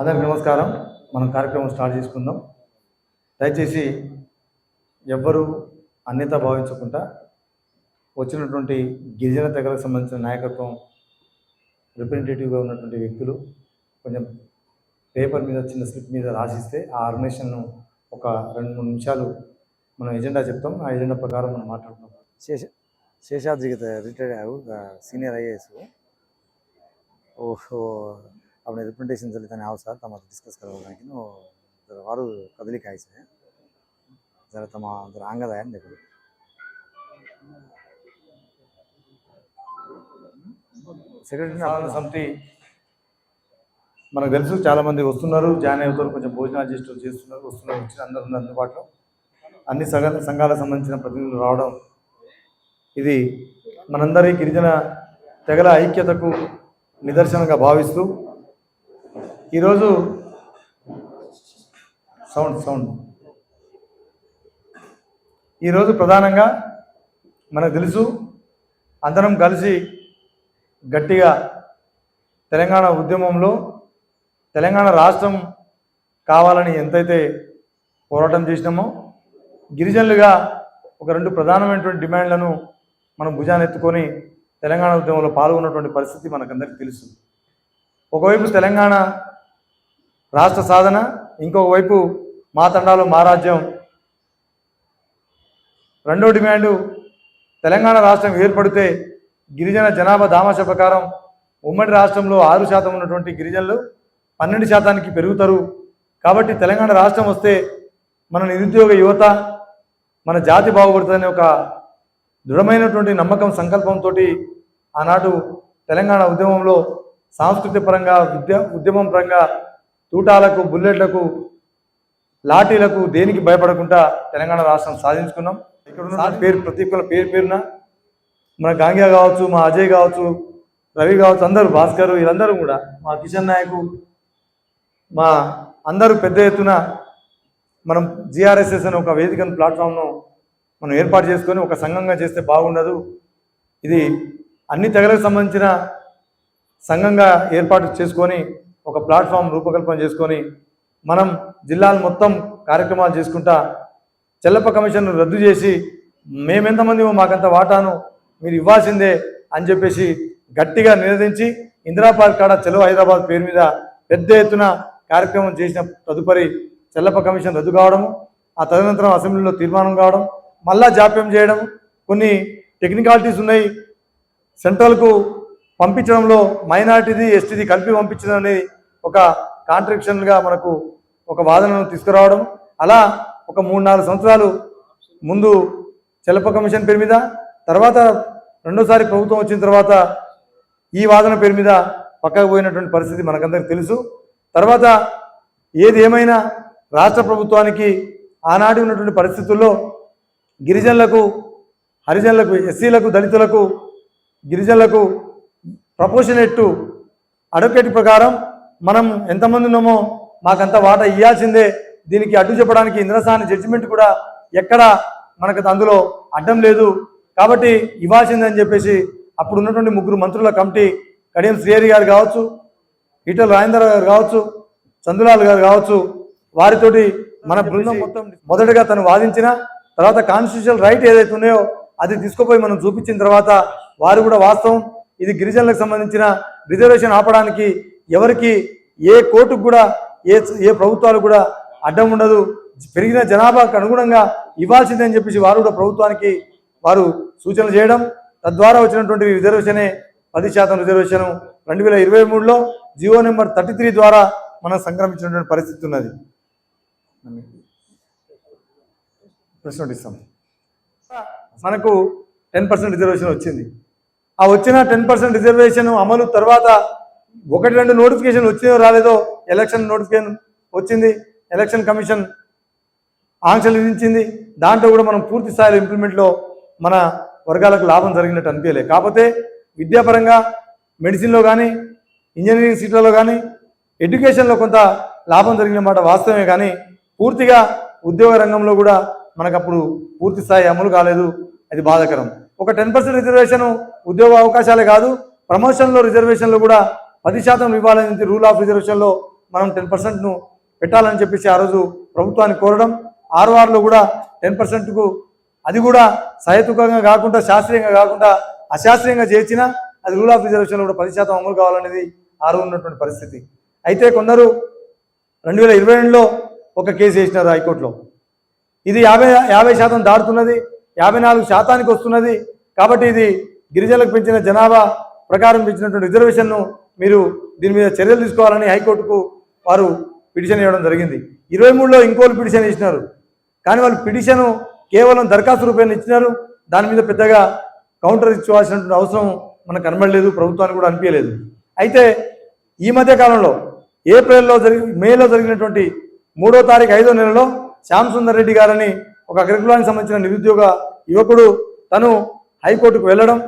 అందరికీ నమస్కారం. మనం కార్యక్రమం స్టార్ట్ చేసుకుందాం. దయచేసి ఎవ్వరూ అన్యతా భావించకుండా వచ్చినటువంటి గిరిజన తెగలకు సంబంధించిన నాయకత్వం రిప్రజెంటేటివ్గా ఉన్నటువంటి వ్యక్తులు కొంచెం పేపర్ మీద చిన్న స్లిప్ మీద రాసిస్తే ఆ ఆర్గనైజేషన్ను ఒక 2-3 నిమిషాలు మనం ఎజెండా చెప్తాం. ఆ ఎజెండా ప్రకారం మనం మాట్లాడుతున్నాం. शेषाद्री रिटायर्ड सीनियर IAS वो अपने रिप्रेजेंटेशन चलते हैं आओ सर तम डिस्कस करोगे कि नो वारू कदली काई से जरा तम जरा आंगद है देखो సెక్రటరీ సమితి మనకు తెలుసు చాలామంది వస్తున్నారు, జాయిన్ అవుతారు, కొంచెం భోజనాలు చేస్తున్నారు, వస్తున్నారు, వచ్చిన అందరూ ఉన్న అందుబాటులో అన్ని సంఘాలకు సంబంధించిన ప్రతినిధులు రావడం ఇది మనందరి గిరిజన తెగల ఐక్యతకు నిదర్శనంగా భావిస్తూ ఈరోజు ఈరోజు ప్రధానంగా మనకు తెలుసు అందరం కలిసి గట్టిగా తెలంగాణ ఉద్యమంలో తెలంగాణ రాష్ట్రం కావాలని ఎంతైతే పోరాటం చేసినామో గిరిజనులుగా ఒక 2 ప్రధానమైనటువంటి డిమాండ్లను మనం భుజానెత్తుకొని తెలంగాణ ఉద్యమంలో పాల్గొన్నటువంటి పరిస్థితి మనకందరికీ తెలుసు. ఒకవైపు తెలంగాణ రాష్ట్ర సాధన, ఇంకొక వైపు మా తండాలు మా రాజ్యం. రెండో డిమాండు తెలంగాణ రాష్ట్రం ఏర్పడితే గిరిజన జనాభా దామాష ప్రకారం ఉమ్మడి రాష్ట్రంలో 6% ఉన్నటువంటి గిరిజనులు 12% పెరుగుతారు. కాబట్టి తెలంగాణ రాష్ట్రం వస్తే మన నిరుద్యోగ యువత, మన జాతి బాగుపడుతుందనే ఒక దృఢమైనటువంటి నమ్మకం, సంకల్పంతో ఆనాడు తెలంగాణ ఉద్యమంలో సాంస్కృతిక పరంగా, ఉద్యమం పరంగా తూటాలకు, బుల్లెట్లకు, లాఠీలకు దేనికి భయపడకుండా తెలంగాణ రాష్ట్రం సాధించుకున్నాం. ఇక్కడ ఉన్న పేరు ప్రతి ఒక్కరి పేరున మన గాంగ్యా కావచ్చు, మా అజయ్ కావచ్చు, రవి కావచ్చు, అందరూ భాస్కర్, వీళ్ళందరూ కూడా, మా కిషన్ నాయకు, మా అందరూ పెద్ద ఎత్తున మనం GRSS అనే ఒక వేదికను, ప్లాట్ఫామ్ను మనం ఏర్పాటు చేసుకొని ఒక సంఘంగా చేస్తే బాగుండదు. ఇది అన్ని తెగలకు సంబంధించిన సంఘంగా ఏర్పాటు చేసుకొని ఒక ప్లాట్ఫామ్ రూపకల్పన చేసుకొని మనం జిల్లాలు మొత్తం కార్యక్రమాలు చేసుకుంటా చెల్లప్ప కమిషన్ రద్దు చేసి మేమెంతమంది మాకంత వాటాను మీరు ఇవ్వాల్సిందే అని చెప్పేసి గట్టిగా నినదించి ఇందిరా పార్క్ కాడ చలో హైదరాబాద్ పేరు మీద పెద్ద ఎత్తున కార్యక్రమం చేసిన తదుపరి చెల్లప్ప కమిషన్ రద్దు కావడము, ఆ తదనంతరం అసెంబ్లీలో తీర్మానం కావడం, మళ్ళా జాప్యం చేయడం, కొన్ని టెక్నికాలిటీస్ ఉన్నాయి, సెంట్రల్కు పంపించడంలో మైనార్టీది ఎస్టీది కలిపి పంపించడం అనేది ఒక కాంట్రిబ్యూషన్గా మనకు ఒక వాదనను తీసుకురావడం. అలా ఒక 3-4 సంవత్సరాలు ముందు చెల్లప్ప కమిషన్ పేరు మీద, తర్వాత రెండోసారి ప్రభుత్వం వచ్చిన తర్వాత ఈ వాదన పేరు మీద పక్కకు పోయినటువంటి పరిస్థితి మనకందరికీ తెలుసు. తర్వాత ఏది ఏమైనా రాష్ట్ర ప్రభుత్వానికి ఆనాటి ఉన్నటువంటి పరిస్థితుల్లో గిరిజనులకు, హరిజనులకు, ఎస్సీలకు, దళితులకు, గిరిజనులకు ప్రపోర్షనేట్ అడ్వకేట్ ప్రకారం మనం ఎంతమంది ఉన్నామో మాకంత వాటా ఇవ్వాల్సిందే. దీనికి అడ్డు చెప్పడానికి ఇంద్రసాని జడ్జిమెంట్ కూడా ఎక్కడ మనకు అందులో అడ్డం లేదు, కాబట్టి ఇవ్వాల్సిందని చెప్పేసి అప్పుడు ఉన్నటువంటి 3 మంత్రుల కమిటీ, కడియం శ్రీహరి గారు కావచ్చు, ఈటల రాజేందర్ గారు కావచ్చు, చందులాల్ గారు కావచ్చు, వారితోటి మన బృందం మొత్తం మొదటగా తను వాదించిన తర్వాత కాన్స్టిట్యూషనల్ రైట్ ఏదైతే ఉన్నాయో అది తీసుకుపోయి మనం చూపించిన తర్వాత వారు కూడా వాస్తవం ఇది గిరిజనులకు సంబంధించిన రిజర్వేషన్ ఆపడానికి ఎవరికి ఏ కోర్టుకు కూడా ఏ ప్రభుత్వాలు కూడా అడ్డం ఉండదు, పెరిగిన జనాభాకు అనుగుణంగా ఇవ్వాల్సిందని చెప్పేసి వారు కూడా ప్రభుత్వానికి వారు సూచనలు చేయడం, తద్వారా వచ్చినటువంటి రిజర్వేషనే 10% రిజర్వేషన్ 2023లో జీవో నెంబర్ 33 ద్వారా మనం సంక్రమించినటువంటి పరిస్థితి ఉన్నది. ప్రశ్న ఇస్తాం. మనకు 10% రిజర్వేషన్ వచ్చింది. ఆ వచ్చిన 10% రిజర్వేషన్ అమలు తర్వాత 1-2 నోటిఫికేషన్ వచ్చిందో రాలేదో ఎలక్షన్ నోటిఫికేషన్ వచ్చింది, ఎలక్షన్ కమిషన్ ఆంక్షలు విధించింది. దాంట్లో కూడా మనం పూర్తి స్థాయిలో ఇంప్లిమెంట్లో మన వర్గాలకు లాభం జరిగినట్టు అనిపించలేదు. కాకపోతే విద్యాపరంగా మెడిసిన్లో కానీ, ఇంజనీరింగ్ సీట్లలో కానీ, ఎడ్యుకేషన్లో కొంత లాభం జరిగిన మాట వాస్తవమే, కానీ పూర్తిగా ఉద్యోగ రంగంలో కూడా మనకు అప్పుడు పూర్తి స్థాయి అమలు కాలేదు. అది బాధాకరం. ఒక 10% రిజర్వేషన్ ఉద్యోగ అవకాశాలే కాదు, ప్రమోషన్లో రిజర్వేషన్లో కూడా 10% ఇవ్వాలని రూల్ ఆఫ్ రిజర్వేషన్లో మనం 10%ను పెట్టాలని చెప్పేసి ఆ రోజు ప్రభుత్వాన్ని కోరడం, ఆర్ఓఆర్లో కూడా 10%కు అది కూడా సహేతుకంగా కాకుండా శాస్త్రీయంగా కాకుండా అశాస్త్రీయంగా చేర్చినా అది రూల్ ఆఫ్ రిజర్వేషన్లో కూడా 10% అమలు కావాలనేది ఆ రోజు ఉన్నటువంటి పరిస్థితి. అయితే కొందరు 2022లో ఒక కేసు వేసినారు హైకోర్టులో. ఇది 50% దాటుతున్నది, 54% వస్తున్నది. కాబట్టి ఇది గిరిజనులకు పెంచిన జనాభా ప్రకారం పెంచినటువంటి రిజర్వేషన్ను మీరు దీని మీద చర్యలు తీసుకోవాలని హైకోర్టుకు వారు పిటిషన్ ఇవ్వడం జరిగింది. 23లో ఇంకోళ్ళు పిటిషన్ ఇచ్చినారు. కానీ వాళ్ళు పిటిషను కేవలం దరఖాస్తు రూపాయలు ఇచ్చినారు. దాని మీద పెద్దగా కౌంటర్ ఇచ్చుకోవాల్సినటువంటి అవసరం మనకు కనబడలేదు, ప్రభుత్వానికి కూడా అనిపించలేదు. అయితే ఈ మధ్య కాలంలో మేలో జరిగినటువంటి 3వ తారీఖు 5వ నెలలో శ్యామ్ సుందర్ రెడ్డి గారని ఒక అగ్రకులానికి సంబంధించిన నిరుద్యోగ యువకుడు తను హైకోర్టుకు వెళ్ళడం,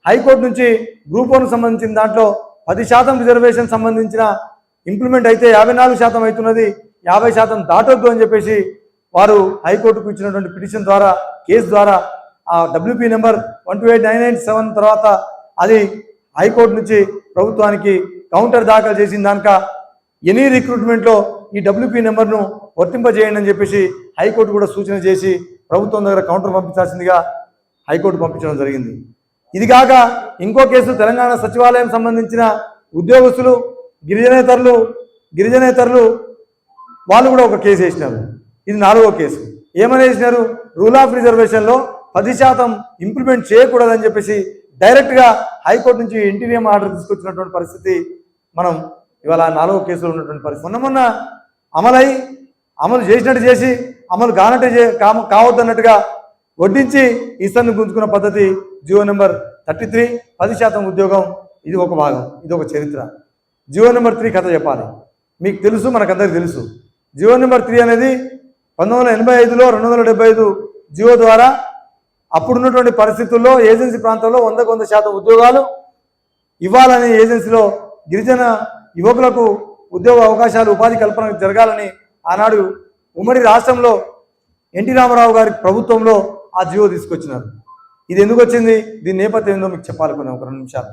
హైకోర్టు నుంచి గ్రూప్ 1కు సంబంధించిన దాంట్లో 10% రిజర్వేషన్ సంబంధించిన ఇంప్లిమెంట్ అయితే 54% అవుతున్నది, 50% దాటొద్దు అని చెప్పేసి వారు హైకోర్టుకు ఇచ్చినటువంటి పిటిషన్ ద్వారా, కేసు ద్వారా ఆ WP నెంబర్ 128997 తర్వాత అది హైకోర్టు నుంచి ప్రభుత్వానికి కౌంటర్ దాఖలు చేసిన దానిక ఎనీ రిక్రూట్మెంట్లో ఈ WP నెంబర్ను వర్తింపజేయండి అని చెప్పేసి హైకోర్టు కూడా సూచన చేసి ప్రభుత్వం దగ్గర కౌంటర్ పంపించాల్సిందిగా హైకోర్టు పంపించడం జరిగింది. ఇది కాక ఇంకో కేసు తెలంగాణ సచివాలయం సంబంధించిన ఉద్యోగస్తులు గిరిజనేతరులు వాళ్ళు కూడా ఒక కేసు వేసినారు. ఇది 4వ కేసు. ఏమని వేసినారు? రూల్ ఆఫ్ రిజర్వేషన్లో 10% ఇంప్లిమెంట్ చేయకూడదని చెప్పేసి డైరెక్ట్గా హైకోర్టు నుంచి ఇంటీరియం ఆర్డర్ తీసుకొచ్చినటువంటి పరిస్థితి మనం ఇవాళ 4వ కేసులో ఉన్నటువంటి పరిస్థితి. మొన్న అమలు చేసినట్టు చేసి అమలు కావద్దన్నట్టుగా వడ్డించి ఈసన్ను గుంజుకున్న పద్ధతి జియో నెంబర్ 33 10% ఉద్యోగం. ఇది ఒక భాగం, ఇది ఒక చరిత్ర. జియో నెంబర్ 3 కథ చెప్పాలి. మీకు తెలుసు, మనకందరికి తెలుసు. జియో నెంబర్ 3 అనేది 1985లో 275 జియో ద్వారా అప్పుడున్నటువంటి పరిస్థితుల్లో ఏజెన్సీ ప్రాంతంలో 100% ఉద్యోగాలు ఇవ్వాలని, ఏజెన్సీలో గిరిజన యువకులకు ఉద్యోగ అవకాశాలు, ఉపాధి కల్పన జరగాలని ఆనాడు ఉమ్మడి రాష్ట్రంలో ఎన్టీ రామారావు గారి ప్రభుత్వంలో ఆ జియో తీసుకొచ్చినారు. ఇది ఎందుకు వచ్చింది, దీని నేపథ్యం ఏందో మీకు చెప్పాలనుకున్నాను ఒక 2 నిమిషాలు.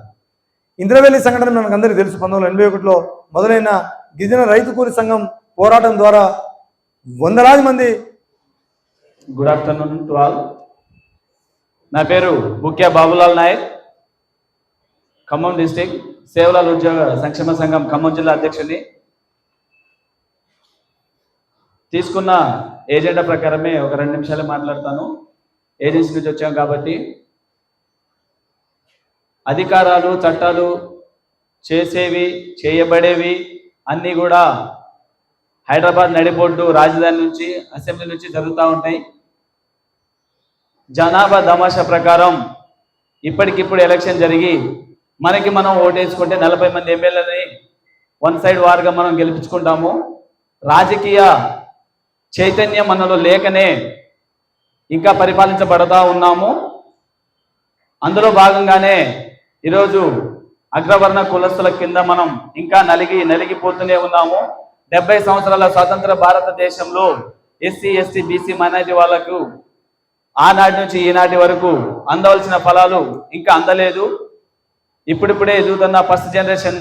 ఇంద్రవెల్లి సంఘటన మనకు అందరికీ తెలుసు. 1981లో మొదలైన గిరిజన రైతు కూలి సంఘం పోరాటం ద్వారా వందలాది మంది. Good afternoon to all. నా పేరు బుక్యా బాబులాల్ నాయక్, ఖమ్మం డిస్టిక్ సేవలాల్ ఉద్యోగ సంక్షేమ సంఘం ఖమ్మం జిల్లా అధ్యక్షుడిని. తీసుకున్న ఏజెండా ప్రకారమే ఒక 2 నిమిషాలు మాట్లాడతాను. ఏజెన్సీ నుంచి వచ్చాం కాబట్టి అధికారాలు, చట్టాలు చేసేవి, చేయబడేవి అన్నీ కూడా హైదరాబాద్ నడిబొడ్డు రాజధాని నుంచి, అసెంబ్లీ నుంచి జరుగుతూ ఉంటాయి. జనాభా దామాషా ప్రకారం ఇప్పటికిప్పుడు ఎలక్షన్ జరిగి మనకి మనం ఓటేసుకుంటే 40 మంది ఎమ్మెల్యేలని వన్ సైడ్ వార్గా మనం గెలిపించుకుంటాము. రాజకీయ చైతన్యం మనలో లేకనే ఇంకా పరిపాలించబడతా ఉన్నాము. అందులో భాగంగానే ఈరోజు అగ్రవర్ణ కులస్తుల కింద మనం ఇంకా నలిగిపోతూనే ఉన్నాము. 70 సంవత్సరాల స్వాతంత్ర భారతదేశంలో ఎస్సీ, ఎస్టీ, బీసీ, మైనారిటీ వాళ్లకు ఆనాటి నుంచి ఈనాటి వరకు అందవలసిన ఫలాలు ఇంకా అందలేదు. ఇప్పుడిప్పుడే ఎదుగుతున్న ఫస్ట్ జనరేషన్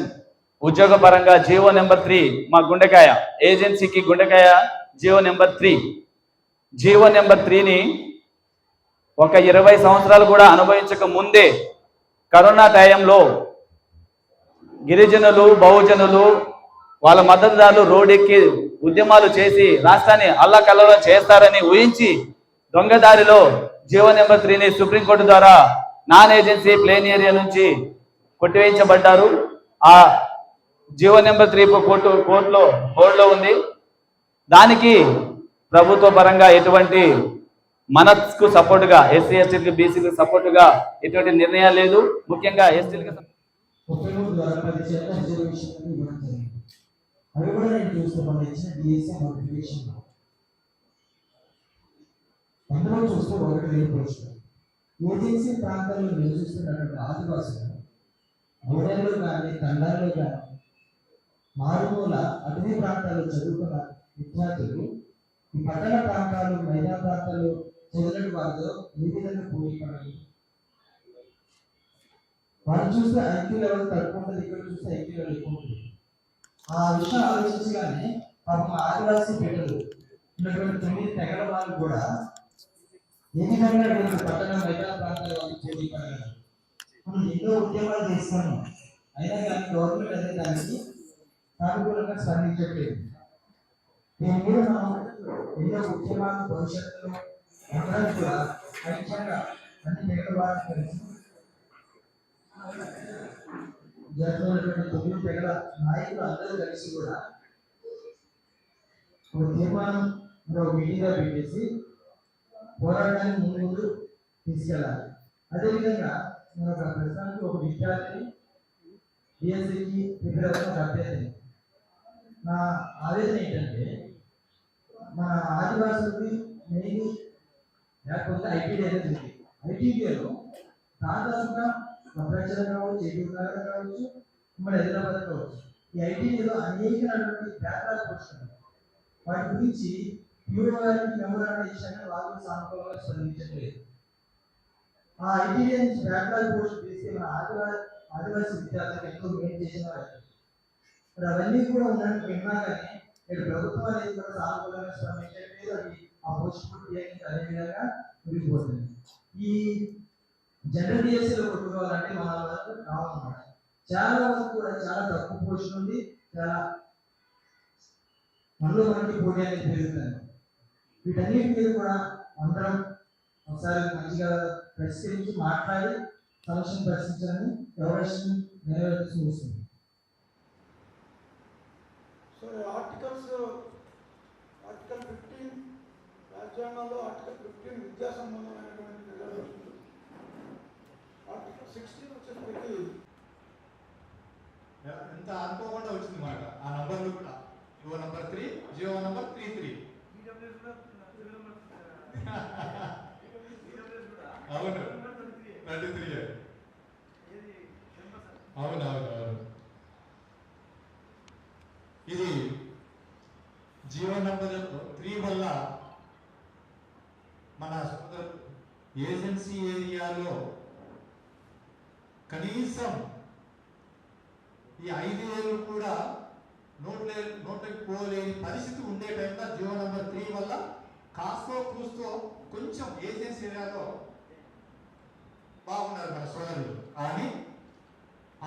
ఉద్యోగ పరంగా జియో నెంబర్ 3 మా గుండెకాయ, ఏజెన్సీకి గుండెకాయ జియో నెంబర్ 3. జియో నెంబర్ 3ని ఒక 20 సంవత్సరాలు కూడా అనుభవించక ముందే కరోనా టైంలో గిరిజనులు, బహుజనులు, వాళ్ళ మద్దతుదారులు రోడ్డెక్కి ఉద్యమాలు చేసి రాష్ట్రాన్ని అల్లకల్లోలం చేస్తారని ఊహించి దొంగదారిలో జియో నెంబర్ 3ని సుప్రీంకోర్టు ద్వారా నాన్ ఏజెన్సీ ప్లేన్ ఏరియా నుంచి కొట్టివేయించబడ్డారు. ఆ జియో నెంబర్ 3 కోర్టులో ఉంది. దానికి ప్రభుత్వ పరంగా ఎటువంటి మనస్కు సపోర్టుగా, ఎస్సీ, ఎస్టీలకు, బీసీలకు సపోర్టుగా ఎటువంటి నిర్ణయాలు లేదు. ముఖ్యంగా ఎస్టీలకు ఏజెన్సీ ప్రాంతాల్లో నివసిస్తున్నటువంటి ఆదివాసులు గోడెల్లో కానీ, తండాల్లో కానీ, మారుమూల అటవీ ప్రాంతాల్లో చదువుకున్న విద్యార్థులు ఈ పట్టణ ప్రాంతాలు, మైదాన ప్రాంతాలు చదివిన వారితో ఏ విధంగా పోటీ పడాలి? వాళ్ళు చూస్తే ఐక్యూ లెవెల్ తక్కువ ఉంటుంది, ఇక్కడ చూస్తే ఐక్యూ లెవెల్ ఎక్కువ ఉంటుంది. ఆ విషయం ఆలోచించగానే పాపం ఆదివాసీ బిడ్డలు ఉన్నటువంటి 9 తెగల వాళ్ళు కూడా ఏ విధంగా వీళ్ళు పట్టణ మైదాన ప్రాంతాల వాళ్ళు పోటీ పడగలరు. మనం ఎన్నో ఉద్యమాలు చేస్తాము, అయినా కానీ గవర్నమెంట్ అనే దానికి సానుకూలంగా స్పందించట్లేదు. దీని మీద మనం ఎన్నో ఉద్యమాలు భవిష్యత్తులో అందరం కూడా ఐక్యంగా అన్ని తెగల వాళ్ళు కలిసి జరుగుతున్నటువంటి 9 తెగల నాయకులు అందరూ కలిసి కూడా ఒక తీర్మానం మీడియా పెట్టేసి పోరాటాన్ని ముందు తీసుకెళ్ళాలి. అదేవిధంగా మన ప్రస్తుతానికి ఒక విద్యార్థిని బిఎస్సికి ప్రిపేర్ అవుతున్న అభ్యర్థిని నా ఆవేదన ఏంటంటే మన ఆదివాసులకి మెయిన్ లేకపోతే ఐటీడీ అనేది ఉంది. ఐటీడీలో దాదాపుగా భద్రాచలం కావచ్చు, ఏపీ కావచ్చు, మన హైదరాబాద్ కావచ్చు, ఈ ఐటీడీలో అనేకమైనటువంటి పేపర్లు పోస్టులు వాటి గురించి ప్యూరో గారికి మెమోరాండం ఇచ్చాక వాళ్ళు సానుకూలంగా స్పందించట్లేదు. ఆ ఐటీడీ నుంచి బ్యాక్లాగ్ పోస్ట్ తీసి మన ఆదివాసీ విద్యార్థులకు ఎంతో మేలు చేసిన వారు. మరి అవన్నీ కూడా ఉన్నట్టు విన్నా కానీ ఇక్కడ ప్రభుత్వం అనేది కూడా సానుకూలంగా స్పందించట్లేదు. అది ఆ పోస్ట్ అదే విధంగా ముగిపోతుంది. ఈ జనరల్ డిఎస్సీలో కొట్టుకోవాలంటే మన వరకు కావాలన్నమాట. చాలా వరకు కూడా చాలా తక్కువ పోస్ట్ ఉంది, చాలా మనలో మనకి పోటీ అనేది పెరుగుతుంది. వీటన్నిటి మీద కూడా అందరం ఒకసారి మంచిగా పరిష్కరించి మాట్లాడి సమస్యను పరిశీలించాలని ఎవరెస్ట్ నెరవేర్చి వస్తుంది. సో ఆర్టికల్ 15 రాజ్యాంగంలో ఆర్టికల్ 15 విద్యా సంబంధమైనటువంటి రిజర్వేషన్లు, ఆర్టికల్ 16 వచ్చేసరికి ఎంత అనుకోకుండా వచ్చింది మాట. ఆ నంబర్లు కూడా జియో నంబర్ 3, జియో నంబర్ 33. అవును 33. అవును. ఇది జియో నంబర్ 3 వల్ల మన ఏజెన్సీ ఏరియాలో కనీసం ఈ 5 ఏళ్ళు కూడా నోట్లోకి పోలేని పరిస్థితి ఉండే టైంలో జియో నంబర్ 3 వల్ల కాస్తో కూస్తో కొంచెం ఏజెన్సీ ఏరియాలో బాగున్నారు మన సోదరులు. కానీ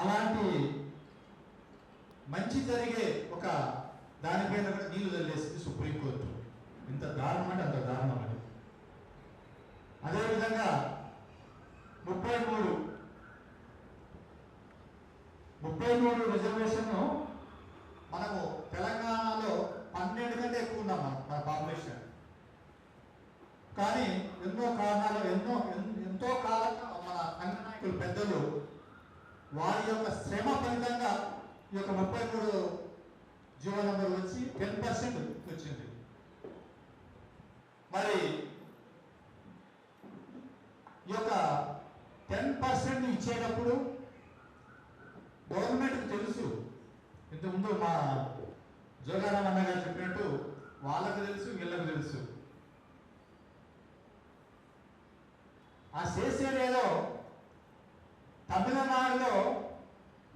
అలాంటి మంచి జరిగే ఒక దానిపైన కూడా నీళ్లు చల్లేసింది సుప్రీంకోర్టు. ఇంత దారుణం అంటే అంత దారుణం అది. అదేవిధంగా 33 రిజర్వేషన్ మనము తెలంగాణలో 12 కంటే ఎక్కువ ఉన్నాం మన పాపులేషన్. కానీ ఎంతో కాలంగా మన సంఘ నాయకులు పెద్దలు వారి యొక్క శ్రమ ఫలితంగా ఈ యొక్క 33 జియో నంబర్ వచ్చి 10% వచ్చింది. మరి ఈ యొక్క 10% ఇచ్చేటప్పుడు గవర్నమెంట్కి తెలుసు. ఇంతకుముందు మా జోగారాం అన్న గారు చెప్పినట్టు వాళ్ళకు తెలుసు, వీళ్ళకు తెలుసు. ఆ చేసేదేదో తమిళనాడులో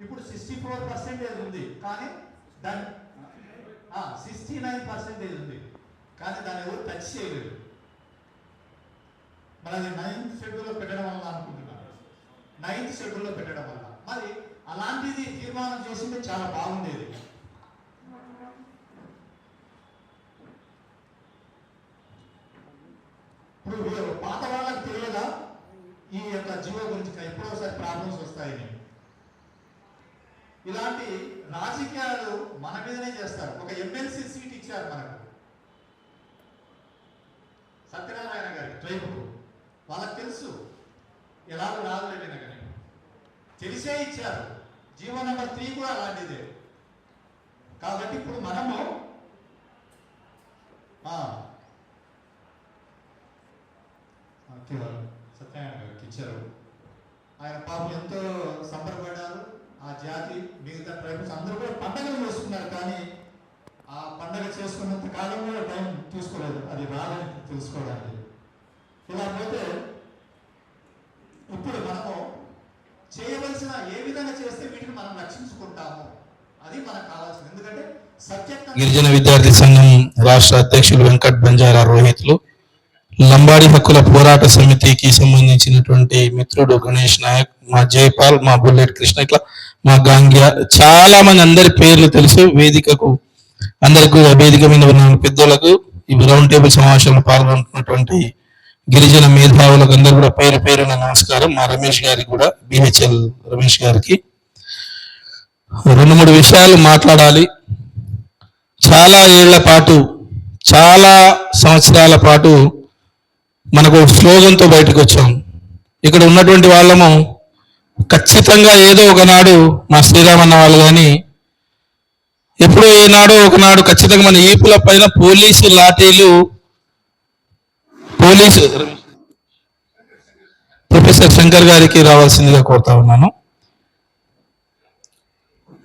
ఇప్పుడు 64% ఉంది, కానీ దాని 69% ఉంది, కానీ దాన్ని ఎవరు టచ్ చేయలేదు. మరి అది 9th షెడ్యూల్లో పెట్టడం వల్ల అనుకుంటున్నాను, 9th షెడ్యూల్లో పెట్టడం వల్ల. మరి అలాంటిది తీర్మానం చేసింటే చాలా బాగుండేది. ఇప్పుడు పాత వాళ్ళకి తెలియదా ఈ యొక్క జియో గురించి ఎప్పుడో ఒకసారి ప్రాబ్లమ్స్ వస్తాయని? ఇలాంటి రాజకీయాలు మన మీదనే చేస్తారు. ఒక ఎమ్మెల్సీ సీట్ ఇచ్చారు మనకు, సత్యనారాయణ గారికి ట్రైబుకు. వాళ్ళకి తెలుసు ఎలాగో రాదులేనా, కానీ తెలిసే ఇచ్చారు. జియో నంబర్ 3 కూడా అలాంటిదే. కాబట్టి ఇప్పుడు మనము సత్యనారాయణ గారికి ఇచ్చారు. ఆయన పాపం ఎంతో సంబరపడ్డారు. ఆ జాతి మిగతా ట్రైబల్స్ అందరూ కూడా పండగలు చేసుకున్నారు, కానీ ఆ పండగ చేసుకున్నంత కాలం కూడా టైం తీసుకోలేదు అది రాదని తెలుసుకోవడానికి. ఇలా పోతే ఇప్పుడు మనము చేయవలసిన ఏ విధంగా చేస్తే వీటిని మనం రక్షించుకుంటాము అది మనకు కావాల్సింది. ఎందుకంటే సబ్జెక్ట్ గిరిజన విద్యార్థి సంఘం రాష్ట్ర అధ్యక్షులు వెంకట్ బంజారా రోహిత్లు, లంబాడి హక్కుల పోరాట సమితికి సంబంధించినటువంటి మిత్రుడు గణేష్ నాయక్, మా జయపాల్, మా బుల్లెట్ కృష్ణ, ఇట్లా మా గాంగ్యా, చాలా మంది అందరి పేర్లు తెలుసు. వేదికకు అందరికీ వేదిక మీద ఉన్న పెద్దలకు, ఈ రౌండ్ టేబుల్ సమావేశంలో పాల్గొంటున్నటువంటి గిరిజన మేధావులకు అందరూ కూడా పేరు పేరున నమస్కారం. మా రమేష్ గారికి కూడా, బిహెచ్ఎల్ రమేష్ గారికి 2-3 విషయాలు మాట్లాడాలి. చాలా ఏళ్ల పాటు, చాలా సంవత్సరాల పాటు మనకు స్లోగన్తో బయటకు వచ్చాం. ఇక్కడ ఉన్నటువంటి వాళ్ళము ఖచ్చితంగా ఏదో ఒకనాడు మా శ్రీరామన్న వాళ్ళు కానీ ఎప్పుడో ఏనాడో ఒకనాడు ఖచ్చితంగా మన ఈపుల పైన పోలీసు లాఠీలు, ప్రొఫెసర్ శంకర్ గారికి రావాల్సిందిగా కోరుతా ఉన్నాను.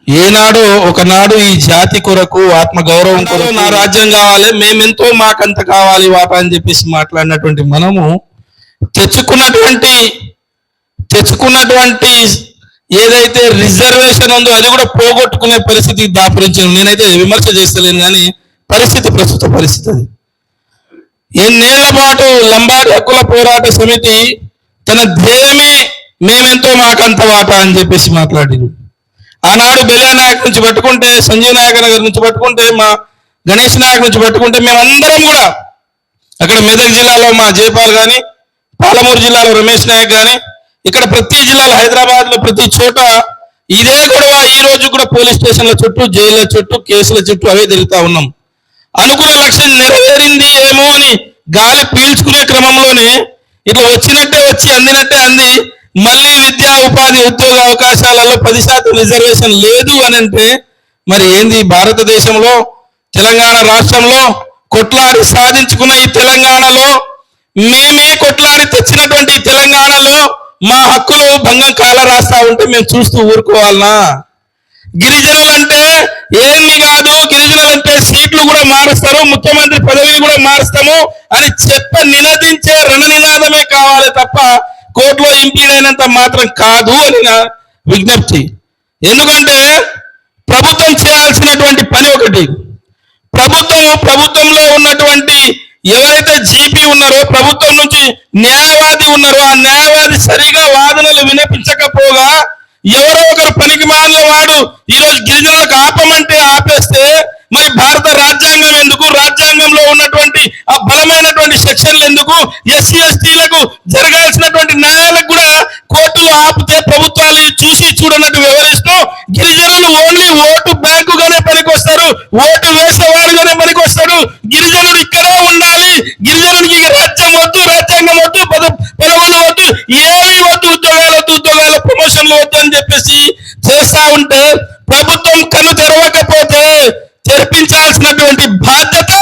ఏనాడో ఒకనాడు ఈ జాతి కొరకు, ఆత్మగౌరవం కొరకు నా రాజ్యం కావాలి, మేమెంతో మాకంత కావాలి వాటా అని చెప్పేసి మాట్లాడినటువంటి మనము తెచ్చుకున్నటువంటి ఏదైతే రిజర్వేషన్ ఉందో అది కూడా పోగొట్టుకునే పరిస్థితికి దాపురించాను. నేనైతే విమర్శ చేస్తలేను, కానీ ప్రస్తుత పరిస్థితి అది. ఎన్నేళ్ల పాటు లంబాడి హక్కుల పోరాట సమితి తన ధ్యేయమే మేమెంతో మాకంత వాటా అని చెప్పేసి మాట్లాడింది. ఆనాడు బెల్లా నాయక్ నుంచి పట్టుకుంటే, సంజీవ్ నాయక్ నగర్ నుంచి పట్టుకుంటే, మా గణేష్ నాయక్ నుంచి పట్టుకుంటే, మేమందరం కూడా అక్కడ మెదక్ జిల్లాలో మా జయపాల్ కానీ, పాలమూరు జిల్లాలో రమేష్ నాయక్ కానీ, ఇక్కడ ప్రతి జిల్లాలో, హైదరాబాద్ లో ప్రతి చోట ఇదే గొడవ. ఈ రోజు కూడా పోలీస్ స్టేషన్ల చుట్టూ, జైళ్ళ చుట్టూ, కేసుల చుట్టూ అవే తిరుగుతా ఉన్నాం. అనుకున్న లక్ష్యం నెరవేరింది ఏమో అని గాలి పీల్చుకునే క్రమంలోనే ఇట్లా వచ్చినట్టే వచ్చి, అందినట్టే అంది, మళ్ళీ విద్యా, ఉపాధి, ఉద్యోగ అవకాశాలలో 10% రిజర్వేషన్ లేదు అని అంటే మరి ఏంది? భారతదేశంలో, తెలంగాణ రాష్ట్రంలో కొట్లాడి సాధించుకున్న ఈ తెలంగాణలో, మేమే కొట్లాడి తెచ్చినటువంటి తెలంగాణలో మా హక్కులు భంగం కాల రాస్తా ఉంటే మేము చూస్తూ ఊరుకోవాలనా? గిరిజనులంటే ఏమి కాదు, గిరిజనులంటే సీట్లు కూడా మారుస్తారు, ముఖ్యమంత్రి పదవిని కూడా మారుస్తాము అని నినదించే రణనినాదమే కావాలి తప్ప కోర్టులో ఇంప్లీడ్ అయినంత మాత్రం కాదు అని నా విజ్ఞప్తి. ఎందుకంటే ప్రభుత్వం చేయాల్సినటువంటి పని ఒకటి, ప్రభుత్వంలో ఉన్నటువంటి ఎవరైతే జీపీ ఉన్నారో, ప్రభుత్వం నుంచి న్యాయవాది ఉన్నారో, ఆ న్యాయవాది సరిగా వాదనలు వినిపించకపోగా ఎవరో ఒకరు పనికి మాలిన వాడు ఈరోజు గిరిజనులకు ఆపమంటే ఆపేస్తే మరి భారత రాజ్యాంగం ఎందుకు, రాజ్యాంగంలో ఉన్నటువంటి ఆ బలమైనటువంటి సెక్షన్లు ఎందుకు, ఎస్సీ ఎస్టీలకు జరగాల్సినటువంటి న్యాయాలకు కూడా కోర్టులు ఆపితే ప్రభుత్వాలు చూసి చూడనట్టు వ్యవహరిస్తూ గిరిజనులు ఓన్లీ ఓటు బ్యాంకుగానే పనికొస్తారు, ఓటు వేసేవాడుగానే పనికొస్తాడు. గిరిజనుడు ఇక్కడే ఉండాలి, గిరిజనుడికి రాజ్యం వద్దు, రాజ్యాంగం వద్దు, పదవులు వద్దు, ఏమి వద్దు, ఉద్యోగాలు ప్రమోషన్లు వద్దు అని చెప్పేసి చేస్తా ఉంటే ప్రభుత్వం కన్ను తెరవకపోతే తెరిపించాల్సినటువంటి బాధ్యత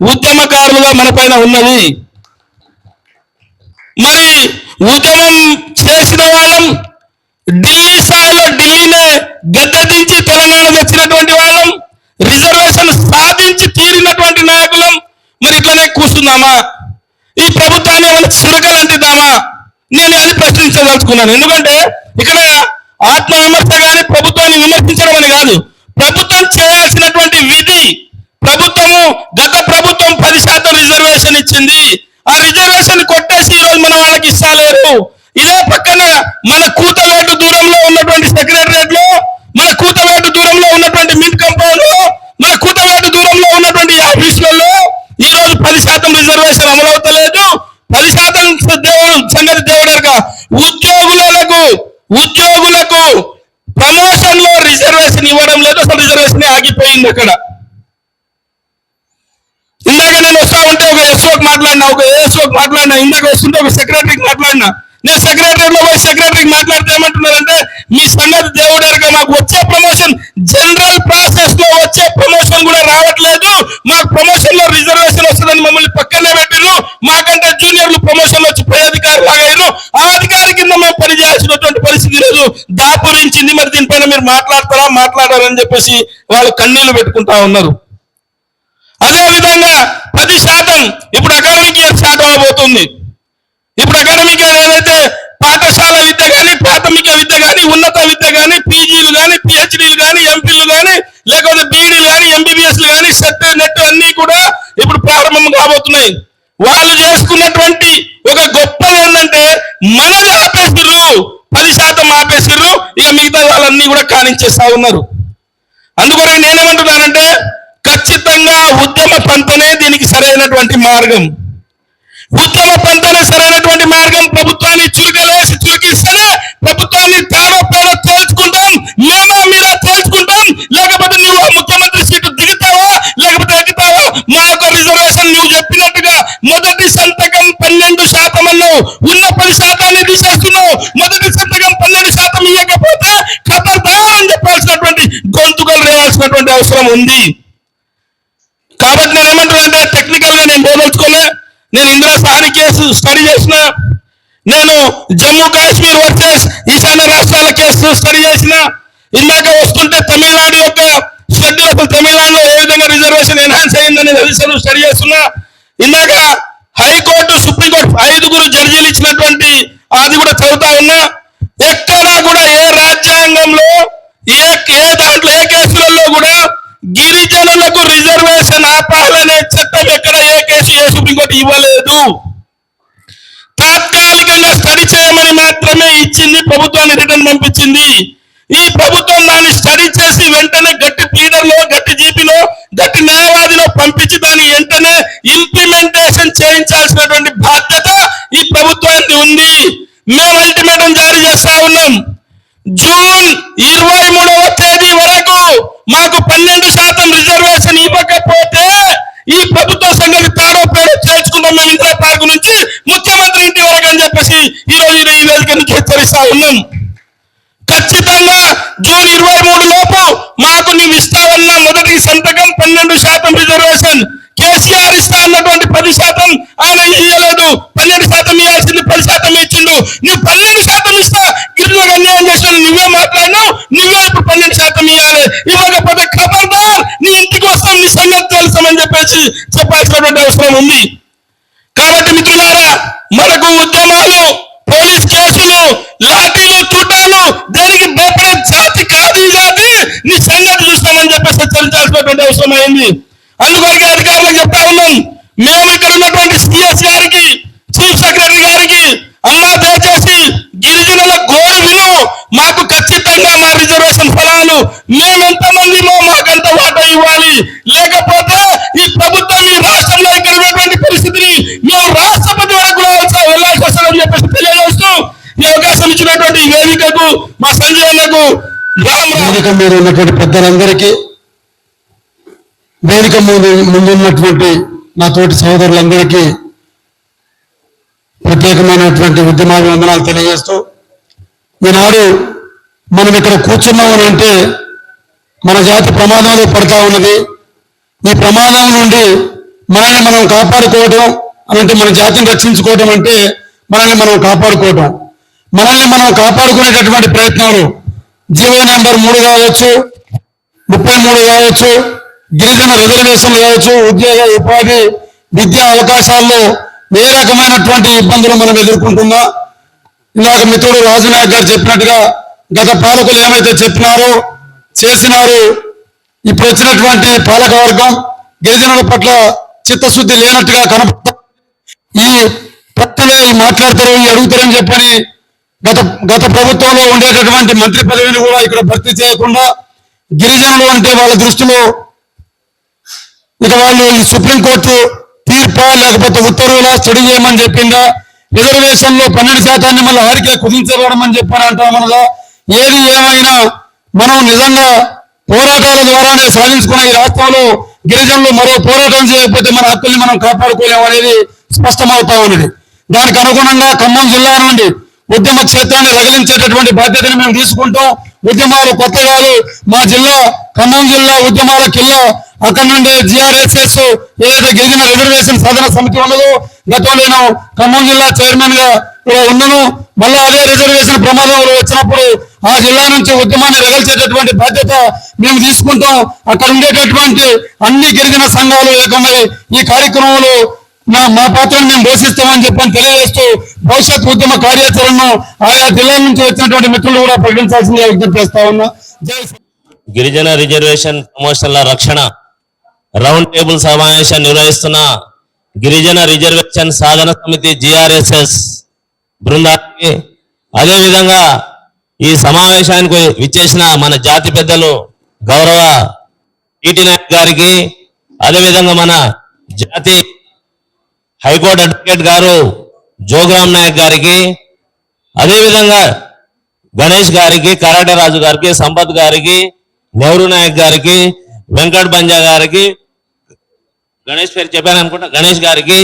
ఉద్యమకారులుగా మన పైన ఉన్నది. మరి ఉద్యమం చేసిన వాళ్ళం, ఢిల్లీ స్థాయిలో ఢిల్లీనే గద్దెదించి తెలంగాణ తెచ్చినటువంటి వాళ్ళం, రిజర్వేషన్ సాధించి తీరినటువంటి నాయకులం. మరి ఇట్లనే కూర్చుందామా? ఈ ప్రభుత్వాన్ని ఏమైనా చిరకలు అంటిద్దామా? నేను అది ప్రశ్నించదలుచుకున్నాను. ఎందుకంటే ఇక్కడ ఆత్మవిమర్శ కానీ ప్రభుత్వాన్ని విమర్శించడం అని కాదు, ప్రభుత్వం చేయాల్సినటువంటి విధి, గత ప్రభుత్వం 10% రిజర్వేషన్ ఇచ్చింది, ఆ రిజర్వేషన్ కొట్టేసి ఈరోజు మన వాళ్ళకి ఇస్తలేరు. ఇదే పక్కన మన కూతవేటు దూరంలో ఉన్నటువంటి సెక్రటరియట్ లో, మన కూతవేటు దూరంలో ఉన్నటువంటి మిడ్ కంపౌండ్ లో, మన కూతవేటు దూరంలో ఉన్నటువంటి ఆఫీసులలో ఈ రోజు 10% రిజర్వేషన్ అమలవుతలేదు. 10% సంగతి దేవుడేగా. ఉద్యోగులకు ప్రమోషన్ లో రిజర్వేషన్ ఇవ్వడం లేదు, అసలు రిజర్వేషన్ ఆగిపోయింది అక్కడ. ఇందాక నేను వస్తా ఉంటే ఒక ఎస్ఓకి మాట్లాడినా, ఒక ఏఎస్ఓకి మాట్లాడినా, ఇందాక వస్తుంటే ఒక సెక్రటరీకి మాట్లాడినా. నేను సెక్రటరీలో పోయి సెక్రటరీకి మాట్లాడితే ఏమంటున్నారంటే, మీ సంగతి దేవుడేరుగా, మాకు వచ్చే ప్రమోషన్ జనరల్ ప్రాసెస్ లో వచ్చే ప్రమోషన్ కూడా రావట్లేదు, మాకు ప్రమోషన్ లో రిజర్వేషన్ వస్తుందని మమ్మల్ని పక్కనే పెట్టిరు, మాకంటే జూనియర్లు ప్రమోషన్ వచ్చి పై అధికారి లాగారు, ఆ అధికారి కింద మేము పనిచేయాల్సినటువంటి పరిస్థితి లేదు, దాపురించింది. మరి దీనిపైన మీరు మాట్లాడారని చెప్పేసి వాళ్ళు కన్నీళ్లు పెట్టుకుంటా ఉన్నారు. అదే విధంగా 10% ఇప్పుడు అకాడమిక్ ఇయర్ స్టార్ట్ అవబోతుంది. ఇప్పుడు అకాడమిక్ ఇయర్ ఏదైతే పాఠశాల విద్య కానీ, ప్రాథమిక విద్య కానీ, ఉన్నత విద్య కానీ, పీజీలు కానీ, పిహెచ్డీలు కానీ ఎంపీలు కానీ లేకపోతే బీఈడీలు కానీ ఎంబీబీఎస్లు కానీ సెట్ నెట్ అన్ని కూడా ఇప్పుడు ప్రారంభం కాబోతున్నాయి. వాళ్ళు చేసుకున్నటువంటి ఒక గొప్పది ఏంటంటే మనది ఆపేసిర్రు, 10% ఆపేసిర్రు, ఇక మిగతా వాళ్ళన్నీ కూడా కానించేస్తా ఉన్నారు. అందుకొరకు నేనేమంటున్నానంటే ఖచ్చితంగా ఉద్యమ పంతనే దీనికి సరైనటువంటి మార్గం. ఉద్యమ పంతనే సరైనటువంటి మార్గం. ప్రభుత్వాన్ని చురుకిస్తేనే ప్రభుత్వాన్ని తాడో పేడో తేల్చుకుంటాం, మేమా మీరా తేల్చుకుంటాం. లేకపోతే నువ్వు ముఖ్యమంత్రి సీటు దిగుతావా లేకపోతే ఎక్కుతావా? మా యొక్క రిజర్వేషన్ నువ్వు చెప్పినట్టుగా మొదటి సంతకం 12% అన్నావు, ఉన్న 10% తీసేస్తున్నావు. మొదటి సంతకం 12% ఇవ్వకపోతే ఖబర్దార్ అని చెప్పాల్సినటువంటి గొంతుకలు రేవాల్సినటువంటి అవసరం ఉంది. కాబట్టి నేను ఏమంటున్నానంటే టెక్నికల్ గా నేను బోధించుకోలే. నేను ఇందిరా సహాని కేసు స్టడీ చేసిన, నేను జమ్మూ కాశ్మీర్ వర్సెస్ ఈశాన్య రాష్ట్రాల కేసు స్టడీ చేసిన, ఇందాక వస్తుంటే తమిళనాడు యొక్క షెడ్యూల్ అసలు తమిళనాడులో ఏ విధంగా రిజర్వేషన్ ఎన్హాన్స్ అయిందనే విషయాలు స్టడీ చేస్తున్నా. ఇందాక హైకోర్టు సుప్రీంకోర్టు 5 జడ్జీలు ఇచ్చినటువంటి అది కూడా చదువుతా ఉన్నా. ఎక్కడా కూడా ఏ రాజ్యాంగంలో ఏ దాంట్లో ఏ కేసులలో కూడా గిరిజనులకు రిజర్వేషన్ ఆపాలనే చట్టం ఎక్కడ ఏ కేసు ఏ సుప్రీంకోర్టు ఇవ్వలేదు. తాత్కాలికంగా స్టడీ చేయమని మాత్రమే ఇచ్చింది, ప్రభుత్వాన్ని రిటర్న్ పంపించింది. ఈ ప్రభుత్వం దాన్ని స్టడీ చేసి వెంటనే గట్టి ప్లీడర్లో, గట్టి జీపీలో, గట్టి న్యాయవాదిలో పంపించి దాన్ని వెంటనే ఇంప్లిమెంటేషన్ చేయించాల్సినటువంటి బాధ్యత ఈ ప్రభుత్వానికి ఉంది. మేము అల్టిమేటం జారీ చేస్తా ఉన్నాం. జూన్ 23వ తేదీ వరకు మాకు 12% రిజర్వేషన్ ఇవ్వకపోతే ఈ ప్రభుత్వ సంఘాన్ని తాడో పేడో చేర్చుకుంటాం మేము ఇందిరా పార్క్ నుంచి ముఖ్యమంత్రి ఇంటి వరకు అని చెప్పేసి ఈరోజు ఈ వేదిక నుంచి హెచ్చరిస్తా ఉన్నాం. ఖచ్చితంగా జూన్ 23 లోపు మాకు నువ్వు ఇస్తావన్న మొదటి సంతకం 12% రిజర్వేషన్. కేసీఆర్ ఇస్తా అన్నటువంటి 10% ఆయన ఇయ్యలేదు, 12% ఇవ్వాల్సింది 10% ఇచ్చిండు. నువ్వు 12% ఇస్తా గిరిజనులకు అన్యాయం చేసిన నువ్వే మాట్లాడినావు, నువ్వే ఇప్పుడు 12% ఇవ్వాలి. ఇవ్వకపోతే ఖబర్దార్ నీ ఇంటికి వస్తాం, నీ సంగతి తెలుస్తామని చెప్పేసి చెప్పాల్సినటువంటి అవసరం ఉంది. కాబట్టి మిత్రులారా, మనకు ఉద్యమాలు, పోలీస్ కేసులు, లాఠీలు, తుటాలు దేనికి భయపడే జాతి కాదు ఈ జాతి. నీ సంగతి చూస్తామని చెప్పేసి హెచ్చరించాల్సినటువంటి అవసరం అయింది. అందుకొరకే అధికారులకు చెప్తా ఉన్నాం. మేము ఇక్కడ ఉన్నటువంటి సిఎస్ గారికి, చీఫ్ సెక్రటరీ గారికి, అమ్మా దయచేసి గిరిజనుల గోడు విను, మాకు ఖచ్చితంగా మా రిజర్వేషన్ ఫలాలు మేమెంతమందిమో మాకంత వాటా ఇవ్వాలి. లేకపోతే ఈ ప్రభుత్వం ఈ రాష్ట్రంలో ఇక్కడ ఉన్నటువంటి పరిస్థితిని మేము రాష్ట్రపతి వరకు వెళ్ళాల్సి వస్తుందని చెప్పేసి తెలియజేస్తూ ఈ అవకాశం ఇచ్చినటువంటి వేదికకు మా సంజయ్ అన్నకు వేదిక మీద ఉన్నటువంటి పెద్దలందరికీ, వేదిక ముందున్నటువంటి నా తోటి సోదరులందరికీ ప్రత్యేకమైనటువంటి ఉద్యమాభివందనాలు తెలియజేస్తూ, ఈనాడు మనం ఇక్కడ కూర్చున్నామని అంటే మన జాతి ప్రమాదంలో పడతా ఉన్నది. ఈ ప్రమాదం నుండి మనల్ని మనం కాపాడుకోవడం అంటే, మన జాతిని రక్షించుకోవడం అంటే మనల్ని మనం కాపాడుకోవడం. మనల్ని మనం కాపాడుకునేటటువంటి ప్రయత్నాలు జీవో నెంబర్ 3 కావచ్చు, 33 కావచ్చు, గిరిజన రిజర్వేషన్లు కావచ్చు, ఉద్యోగ ఉపాధి విద్యా అవకాశాల్లో ఏ రకమైనటువంటి ఇబ్బందులు మనం ఎదుర్కొంటున్నా, ఇందాక మిత్రుడు రాజునాయక్ గారు చెప్పినట్టుగా గత పాలకులు ఏమైతే చెప్పినారో చేసినారు, ఇప్పుడు వచ్చినటువంటి పాలకవర్గం గిరిజనుల పట్ల చిత్తశుద్ధి లేనట్టుగా కనపడతారు. ఈ ప్రక్కనే మాట్లాడతారు, ఈ అడుగుతారని చెప్పని గత ప్రభుత్వంలో ఉండేటటువంటి మంత్రి పదవిని కూడా ఇక్కడ భర్తీ చేయకుండా గిరిజనులు అంటే వాళ్ళ దృష్టిలో ఇక వాళ్ళు ఈ సుప్రీంకోర్టు తీర్పా లేకపోతే ఉత్తర్వులా స్టడీ చేయమని చెప్పిందా, రిజర్వేషన్ లో 12% మళ్ళీ ఆరికే కుదించబడమని చెప్పని అంటామనగా, ఏది ఏమైనా మనం నిజంగా పోరాటాల ద్వారానే సాధించుకున్న ఈ రాష్ట్రంలో గిరిజనులు మరో పోరాటం చేయకపోతే మన హక్కుల్ని మనం కాపాడుకోలేము అనేది స్పష్టమవుతా ఉన్నది. దానికి అనుగుణంగా ఖమ్మం జిల్లా నుండి ఉద్యమ క్షేత్రాన్ని రగిలించేటటువంటి బాధ్యతను మేము తీసుకుంటాం. ఉద్యమాలు కొత్త కాదు, మా జిల్లా ఖమ్మం జిల్లా ఉద్యమాల కిల్లా. అక్కడ నుండి జిఆర్ఎస్ఎస్ ఏదైతే గిరిజన రిజర్వేషన్ సాధన సమితి ఉన్నదో, గతంలో నేను ఖమ్మం జిల్లా చైర్మన్ గా కూడా ఉన్నాను. మళ్ళా అదే రిజర్వేషన్ ప్రమాదంలో వచ్చినప్పుడు ఆ జిల్లా నుంచి ఉద్యమాన్ని రగిల్చేటటువంటి బాధ్యత మేము తీసుకుంటాం. అక్కడ ఉండేటటువంటి అన్ని గిరిజన సంఘాలు ఏకమై ఈ కార్యక్రమంలో మా పాత్రను మేము పోషిస్తామని చెప్పని తెలియజేస్తూ భవిష్యత్ ఉద్యమ కార్యాచరణను ఆయా జిల్లాల నుంచి వచ్చినటువంటి మిత్రులు కూడా ప్రకటించాల్సిందిగా విజ్ఞప్తి చేస్తా ఉన్నా. గిరిజన రిజర్వేషన్ ప్రమోషన్ల రక్షణ రౌండ్ టేబుల్ సమావేశం నిర్వహిస్తున్న గిరిజన రిజర్వేషన్ సాధన సమితి GRSS బృందానికి, అదేవిధంగా ఈ సమావేశానికి విచ్చేసిన మన జాతి పెద్దలు గౌరవ టీటీ నాయక్ గారికి, అదేవిధంగా మన జాతి హైకోర్టు అడ్వకేట్ గారు జోగ్రామ్ నాయక్ గారికి, అదేవిధంగా గణేష్ గారికి, కరాటే రాజు గారికి, సంపత్ గారికి, నెహ్రూ నాయక్ గారికి, వెంకట్ బంజా గారికి, గణేష్ పేరు చెప్పాను అనుకుంటా, గణేష్ గారికి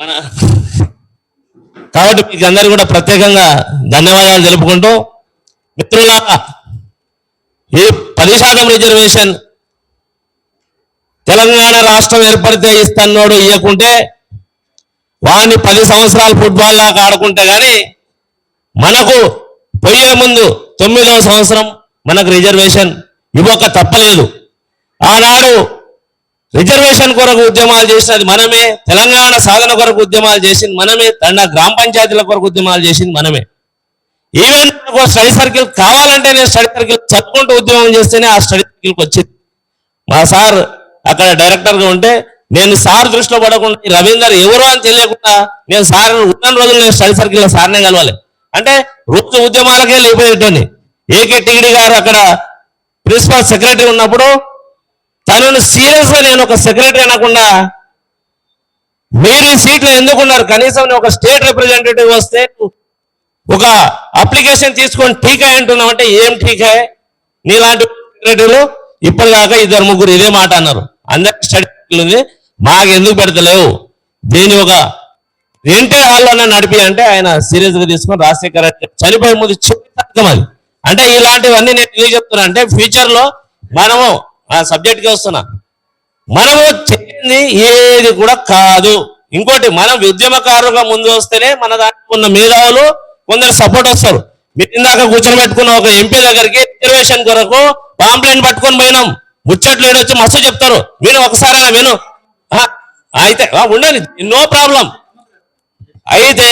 మన కాబట్టి మీకు అందరికీ కూడా ప్రత్యేకంగా ధన్యవాదాలు తెలుపుకుంటూ, మిత్రులారా ఈ 10% రిజర్వేషన్ తెలంగాణ రాష్ట్రం ఏర్పడితే ఇస్తన్నోడు ఇవ్వకుంటే వాడిని 10 సంవత్సరాలు ఫుట్బాల్ లాగా ఆడుకుంటే గానీ మనకు పోయే ముందు 9వ సంవత్సరం మనకు రిజర్వేషన్ ఇవ్వక తప్పలేదు. ఆనాడు రిజర్వేషన్ కొరకు ఉద్యమాలు చేసినది మనమే, తెలంగాణ సాధన కొరకు ఉద్యమాలు చేసింది మనమే, గ్రామ పంచాయతీల కొరకు ఉద్యమాలు చేసింది మనమే. ఈవెన్ స్టడీ సర్కిల్ కావాలంటే నేను స్టడీ సర్కిల్ చదువుకుంటూ ఉద్యమం చేస్తేనే ఆ స్టడీ సర్కిల్కి వచ్చింది. మా సార్ అక్కడ డైరెక్టర్గా ఉంటే నేను సార్ దృష్టిలో పడకుండా రవీందర్ ఎవరో అని తెలియకుండా నేను సార్ ఉన్న రోజులు నేను స్టడీ సర్కిల్లో సార్నే కలవాలి అంటే రోజు ఉద్యమాలకే లేకపోయేటోని. ఏకే టిగిడి గారు అక్కడ ప్రిన్సిపల్ సెక్రటరీ ఉన్నప్పుడు తనను సీరియస్గా నేను ఒక సెక్రటరీ అనకుండా మీరు ఈ సీట్లు ఎందుకున్నారు, కనీసం ఒక స్టేట్ రిప్రజెంటేటివ్ వస్తే ఒక అప్లికేషన్ తీసుకొని ఠీకా అంటున్నావు అంటే ఏం ఠీకా, నీలాంటి సెక్రటరీలు ఇప్పటిదాకా 2-3 ఇదే మాట అన్నారు. అందరికి స్టడీ ఉంది, మాకు ఎందుకు పెడతలేవు, దీని ఒక ఏంటే హాల్లోనే నడిపి అంటే ఆయన సీరియస్ గా తీసుకొని రాజశేఖర చనిపోయే ముందు చిత్తం అది. అంటే ఇలాంటివన్నీ నేను ఎందుకు చెప్తున్నా అంటే ఫ్యూచర్ లో మనము ఆ సబ్జెక్ట్ కి వస్తున్నా, మనము చేయింది ఏది కూడా కాదు. ఇంకోటి మనం ఉద్యమకారులుగా ముందు వస్తేనే మన దానికి ఉన్న మేధావులు కొందరు సపోర్ట్ వస్తారు. మీరు ఇందాక కూర్చొని పెట్టుకున్న ఒక ఎంపీ దగ్గరికి రిజర్వేషన్ కొరకు పాంప్లెట్ పట్టుకొని పోయినాం, ముచ్చట్లు ఏడొచ్చి మస్తు చెప్తారు, విను ఒకసారి విను అయితే ఉండని నో ప్రాబ్లం. అయితే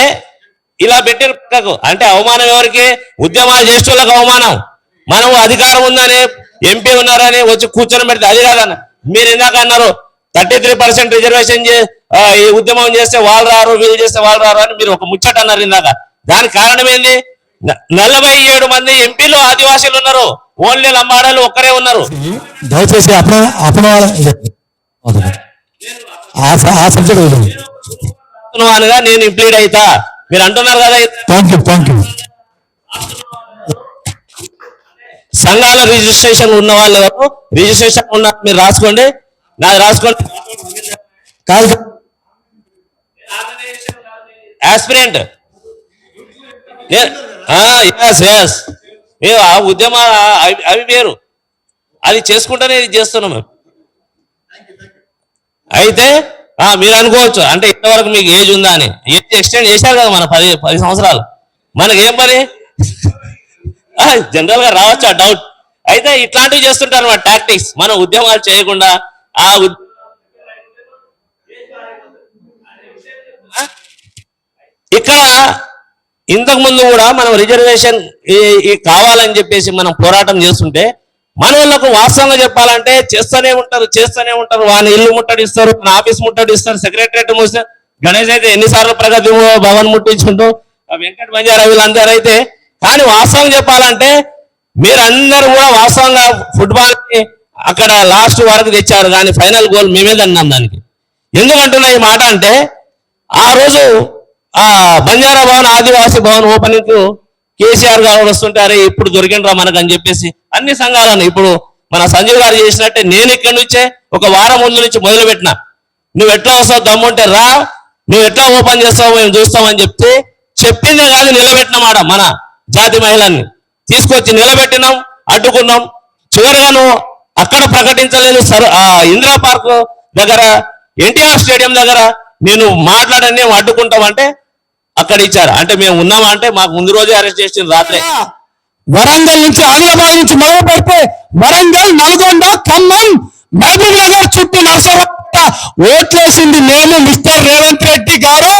ఇలా పెట్టిన పక్కకు అంటే అవమానం ఎవరికి, ఉద్యమాలు చేసేవాళ్ళకి అవమానం. మనం అధికారం ఉందని ఎంపీ ఉన్నారని వచ్చి కూర్చొని పెడితే అది కాదన్న. మీరు ఇందాక అన్నారు 33% రిజర్వేషన్ ఈ ఉద్యమం చేస్తే వాళ్ళు రారు, వీళ్ళు చేస్తే వాళ్ళు రారు అని మీరు ఒక ముచ్చట అన్నారు ఇందాక. దానికి కారణం ఏంది, 47 మంది ఎంపీలు ఆదివాసీలు ఉన్నారు, ఓన్లీ లంబాడాలు ఒక్కరే ఉన్నారు. దయచేసి అనగా నేను ఇంప్లీడ్ అవుతా మీరు అంటున్నారు కదా. Thank you. సంఘాల రిజిస్ట్రేషన్ ఉన్న వాళ్ళు రిజిస్ట్రేషన్ ఉన్న మీరు రాసుకోండి, నాది రాసుకోండి. ఆస్పిరెంట్ ఆ ఉద్యమ అవి వేరు, అది చేసుకుంటేనే ఇది చేస్తున్నాం మేము. అయితే మీరు అనుకోవచ్చు అంటే ఇంతవరకు మీకు ఏజ్ ఉందా అని, ఏజ్ ఎక్స్టెండ్ చేశారు కదా మన 10 సంవత్సరాలు, మనకి ఏం పని జనరల్ గా రావచ్చు ఆ డౌట్. అయితే ఇట్లాంటివి చేస్తుంటారు మన టాక్టిక్స్, మనం ఉద్యమాలు చేయకుండా ఆ ఇక్కడ ఇంతకు ముందు కూడా మనం రిజర్వేషన్ కావాలని చెప్పేసి మనం పోరాటం చేస్తుంటే మన వాళ్ళకు వాస్తవంగా చెప్పాలంటే చేస్తూనే ఉంటారు. వాళ్ళ ఇల్లు ముట్టడిస్తారు, మన ఆఫీస్ ముట్టడిస్తారు, సెక్రటరియట్ మూస్తారు. గణేష్ అయితే ఎన్నిసార్లు ప్రగతి భవన్ ముట్టించుకుంటూ వెంకట బంజారా వీళ్ళందరూ అయితే. కానీ వాస్తవంగా చెప్పాలంటే మీరందరూ కూడా వాస్తవంగా ఫుట్బాల్ ని అక్కడ లాస్ట్ వరకు తెచ్చారు, కానీ ఫైనల్ గోల్ మేమే అన్నాం దానికి. ఎందుకంటున్నా ఈ మాట అంటే ఆ రోజు ఆ బంజారా భవన్ ఆదివాసీ భవన్ ఓపెనింగ్ కు కేసీఆర్ గారు వస్తుంటారే ఇప్పుడు దొరికినరా మనకు అని చెప్పేసి అన్ని సంఘాలను ఇప్పుడు మన సంజీవ్ గారు చేసినట్టే నేను ఇక్కడి నుంచే ఒక వారం ముందు నుంచి మొదలు పెట్టినా. నువ్వు ఎట్లా వస్తావు దమ్ముంటే రా, నువ్వు ఎట్లా ఓపెన్ చేస్తావు మేము చూస్తామని చెప్తే చెప్పిందే కాదు నిలబెట్టినమాట. మన జాతి మహిళల్ని తీసుకొచ్చి నిలబెట్టినాం, అడ్డుకున్నాం. చివరిగా నువ్వు అక్కడ ప్రకటించలేదు ఇందిరా పార్క్ దగ్గర ఎన్టీఆర్ స్టేడియం దగ్గర నేను మాట్లాడని మేము అడ్డుకుంటామంటే అక్కడ ఇచ్చారు. అంటే మేము ఉన్నామా అంటే మాకు ముందు రోజే అరెస్ట్ చేసిన రాత్రే. వరంగల్ నుంచి ఆదిలాబాద్ నుంచి మొదలు పెడితే వరంగల్, నల్గొండ, ఖమ్మం, మహబూబ్ నగర్ చుట్టూ నర్సరావుపేట ఓట్లేసింది మేము. మిస్టర్ రేవంత్ రెడ్డి గారు,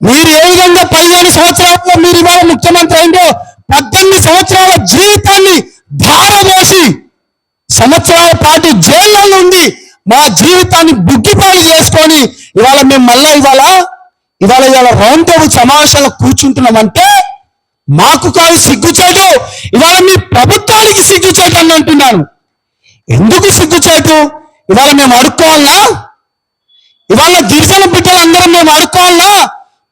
మీరు ఏ విధంగా 15 సంవత్సరాల్లో మీరు ఇవాళ ముఖ్యమంత్రి అయిందో 18 సంవత్సరాల జీవితాన్ని ధారపోసి సంవత్సరాల పాటు జైల్లో ఉండి మా జీవితాన్ని బుగ్గిపాలు చేసుకొని ఇవాళ మేము మళ్ళా ఇవాళ రౌండ్ టేబుల్ సమావేశాల్లో కూర్చుంటున్నామంటే మాకు కాదు సిగ్గుచేటు, ఇవాళ మీ ప్రభుత్వానికి సిగ్గుచేటు అని అంటున్నాను. ఎందుకు సిగ్గుచేటు? ఇవాళ మేము అడుక్కోవాలా? ఇవాళ గిరిజన బిడ్డలందరం మేము అడుక్కోవాలా?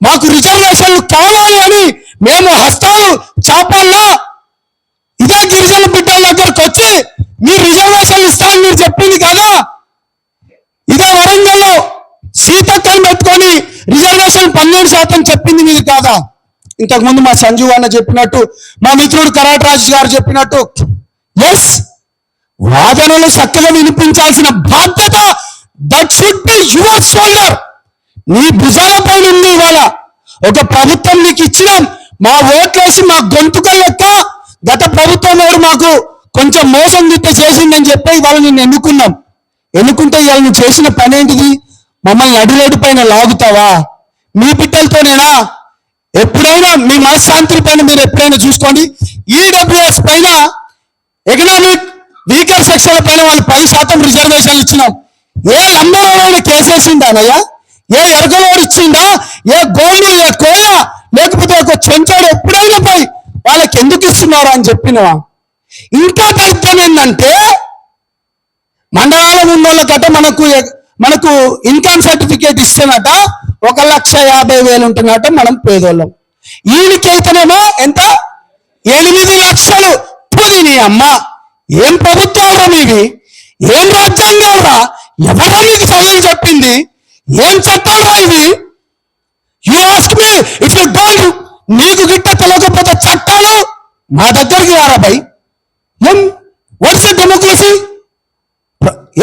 మాకు రిజర్వేషన్లు కావాలి అని మేము హస్తాలు చాపాలా? ఇదే గిరిజన బిడ్డల దగ్గరకు వచ్చి మీరు రిజర్వేషన్లు ఇస్తారని మీరు చెప్పింది కదా. ఇదే వరంగల్లో సీతక్కని పెట్టుకొని రిజర్వేషన్ 12% చెప్పింది మీరు కాదా? ఇంతకుముందు మా సంజీవ్ అన్న చెప్పినట్టు, మా మిత్రుడు కరాటరాజు గారు చెప్పినట్టు, ఎస్, వాదనలు చక్కగా వినిపించాల్సిన బాధ్యత that should be your shoulder. నీ భుజాలపై ఉంది. ఇవాళ ఒక ప్రభుత్వం నీకు ఇచ్చినాం, మా ఓట్లేసి మా గొంతుకల లెక్క గత ప్రభుత్వం వారు మాకు కొంచెం మోసం గిట్ట చేసిందని చెప్పి ఇవాళ నేను ఎన్నుకుంటే ఇవాళ నువ్వు చేసిన పని ఏంటిది? మమ్మల్ని అడిరోడ్డు పైన లాగుతావా? మీ బిడ్డలతోనేనా? ఎప్పుడైనా మీ మనశ్శాంతి పైన మీరు ఎప్పుడైనా చూసుకోండి. ఈడబ్ల్యూఎస్ పైన, ఎకనామిక్ వీకర్ సెక్షన్ల పైన వాళ్ళు 10% రిజర్వేషన్లు ఇచ్చినాం. ఏ లంబడోడైనా కేసేసిందానయ్యా? ఏ ఎరగలోడు ఇచ్చిందా? ఏ గోల్డ్, ఏ కోయ, లేకపోతే ఒక చెంచాడు ఎప్పుడైనా పోయి వాళ్ళకి ఎందుకు ఇస్తున్నారా అని చెప్పినవా? ఇంకా దరిద్రం ఏంటంటే మండలాల ఉన్న గట మనకు ఇన్కమ్ సర్టిఫికేట్ ఇస్తేనట 1,50,000 ఉంటున్నట మనం పేదోళ్ళం. ఈయనకైతేనేమో ఎంత? 8 లక్షలు. నీ అమ్మ, ఏం ప్రభుత్వాలు మీవి? ఏం రాజ్యాంగాలురా? ఎవరో నీకు చదువు చెప్పింది? ఏం చట్టాలురా ఇవి? You ask me if you don't, నీకు గిట్ట తెలియకపోతే చట్టాలు మా దగ్గరికి రారా బై. ఏం వాట్స్ ద డెమోక్రసీ?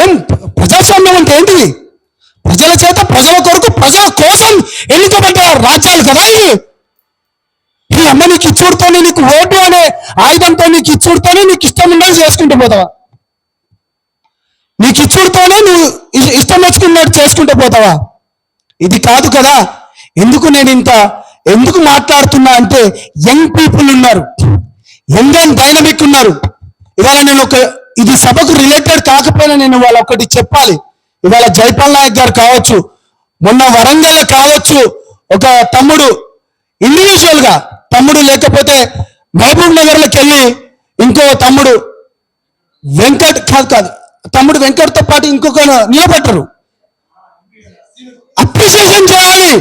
ఏం ప్రజాస్వామ్యం అంటే ఏంటిది? ప్రజల చేత, ప్రజల కొరకు, ప్రజల కోసం ఎన్నికబడ్డ రాజ్యాలు కదా ఇవి. ఈ అమ్మ నీకు ఇచ్చుడుతోనే, నీకు ఓటు అనే ఆయుధంతో నీకు ఇచ్చుడుతోనే నీకు ఇష్టం ఉన్నది చేసుకుంటూ పోతావా? నీకు ఇచ్చుడుతోనే నువ్వు ఇష్టం వచ్చుకున్నట్టు చేసుకుంటూ పోతావా? ఇది కాదు కదా. ఎందుకు మాట్లాడుతున్నా అంటే, యంగ్ పీపుల్ ఉన్నారు, యంగ్ అండ్ డైనమిక్ ఉన్నారు. ఇవాళ నేను ఇది సభకు రిలేటెడ్ కాకపోయినా నేను ఇవాళ ఒకటి చెప్పాలి. ఇవాళ జైపాల్ నాయక్ గారు కావచ్చు, మొన్న వరంగల్ కావచ్చు, ఒక తమ్ముడు ఇండివిజువల్ గా, తమ్ముడు లేకపోతే మహబూబ్ నగర్లోకి వెళ్ళి ఇంకో తమ్ముడు తమ్ముడు వెంకట్తో పాటు ఇంకొక నిలబెట్టరు. అప్రిసియేషన్ చేయాలి.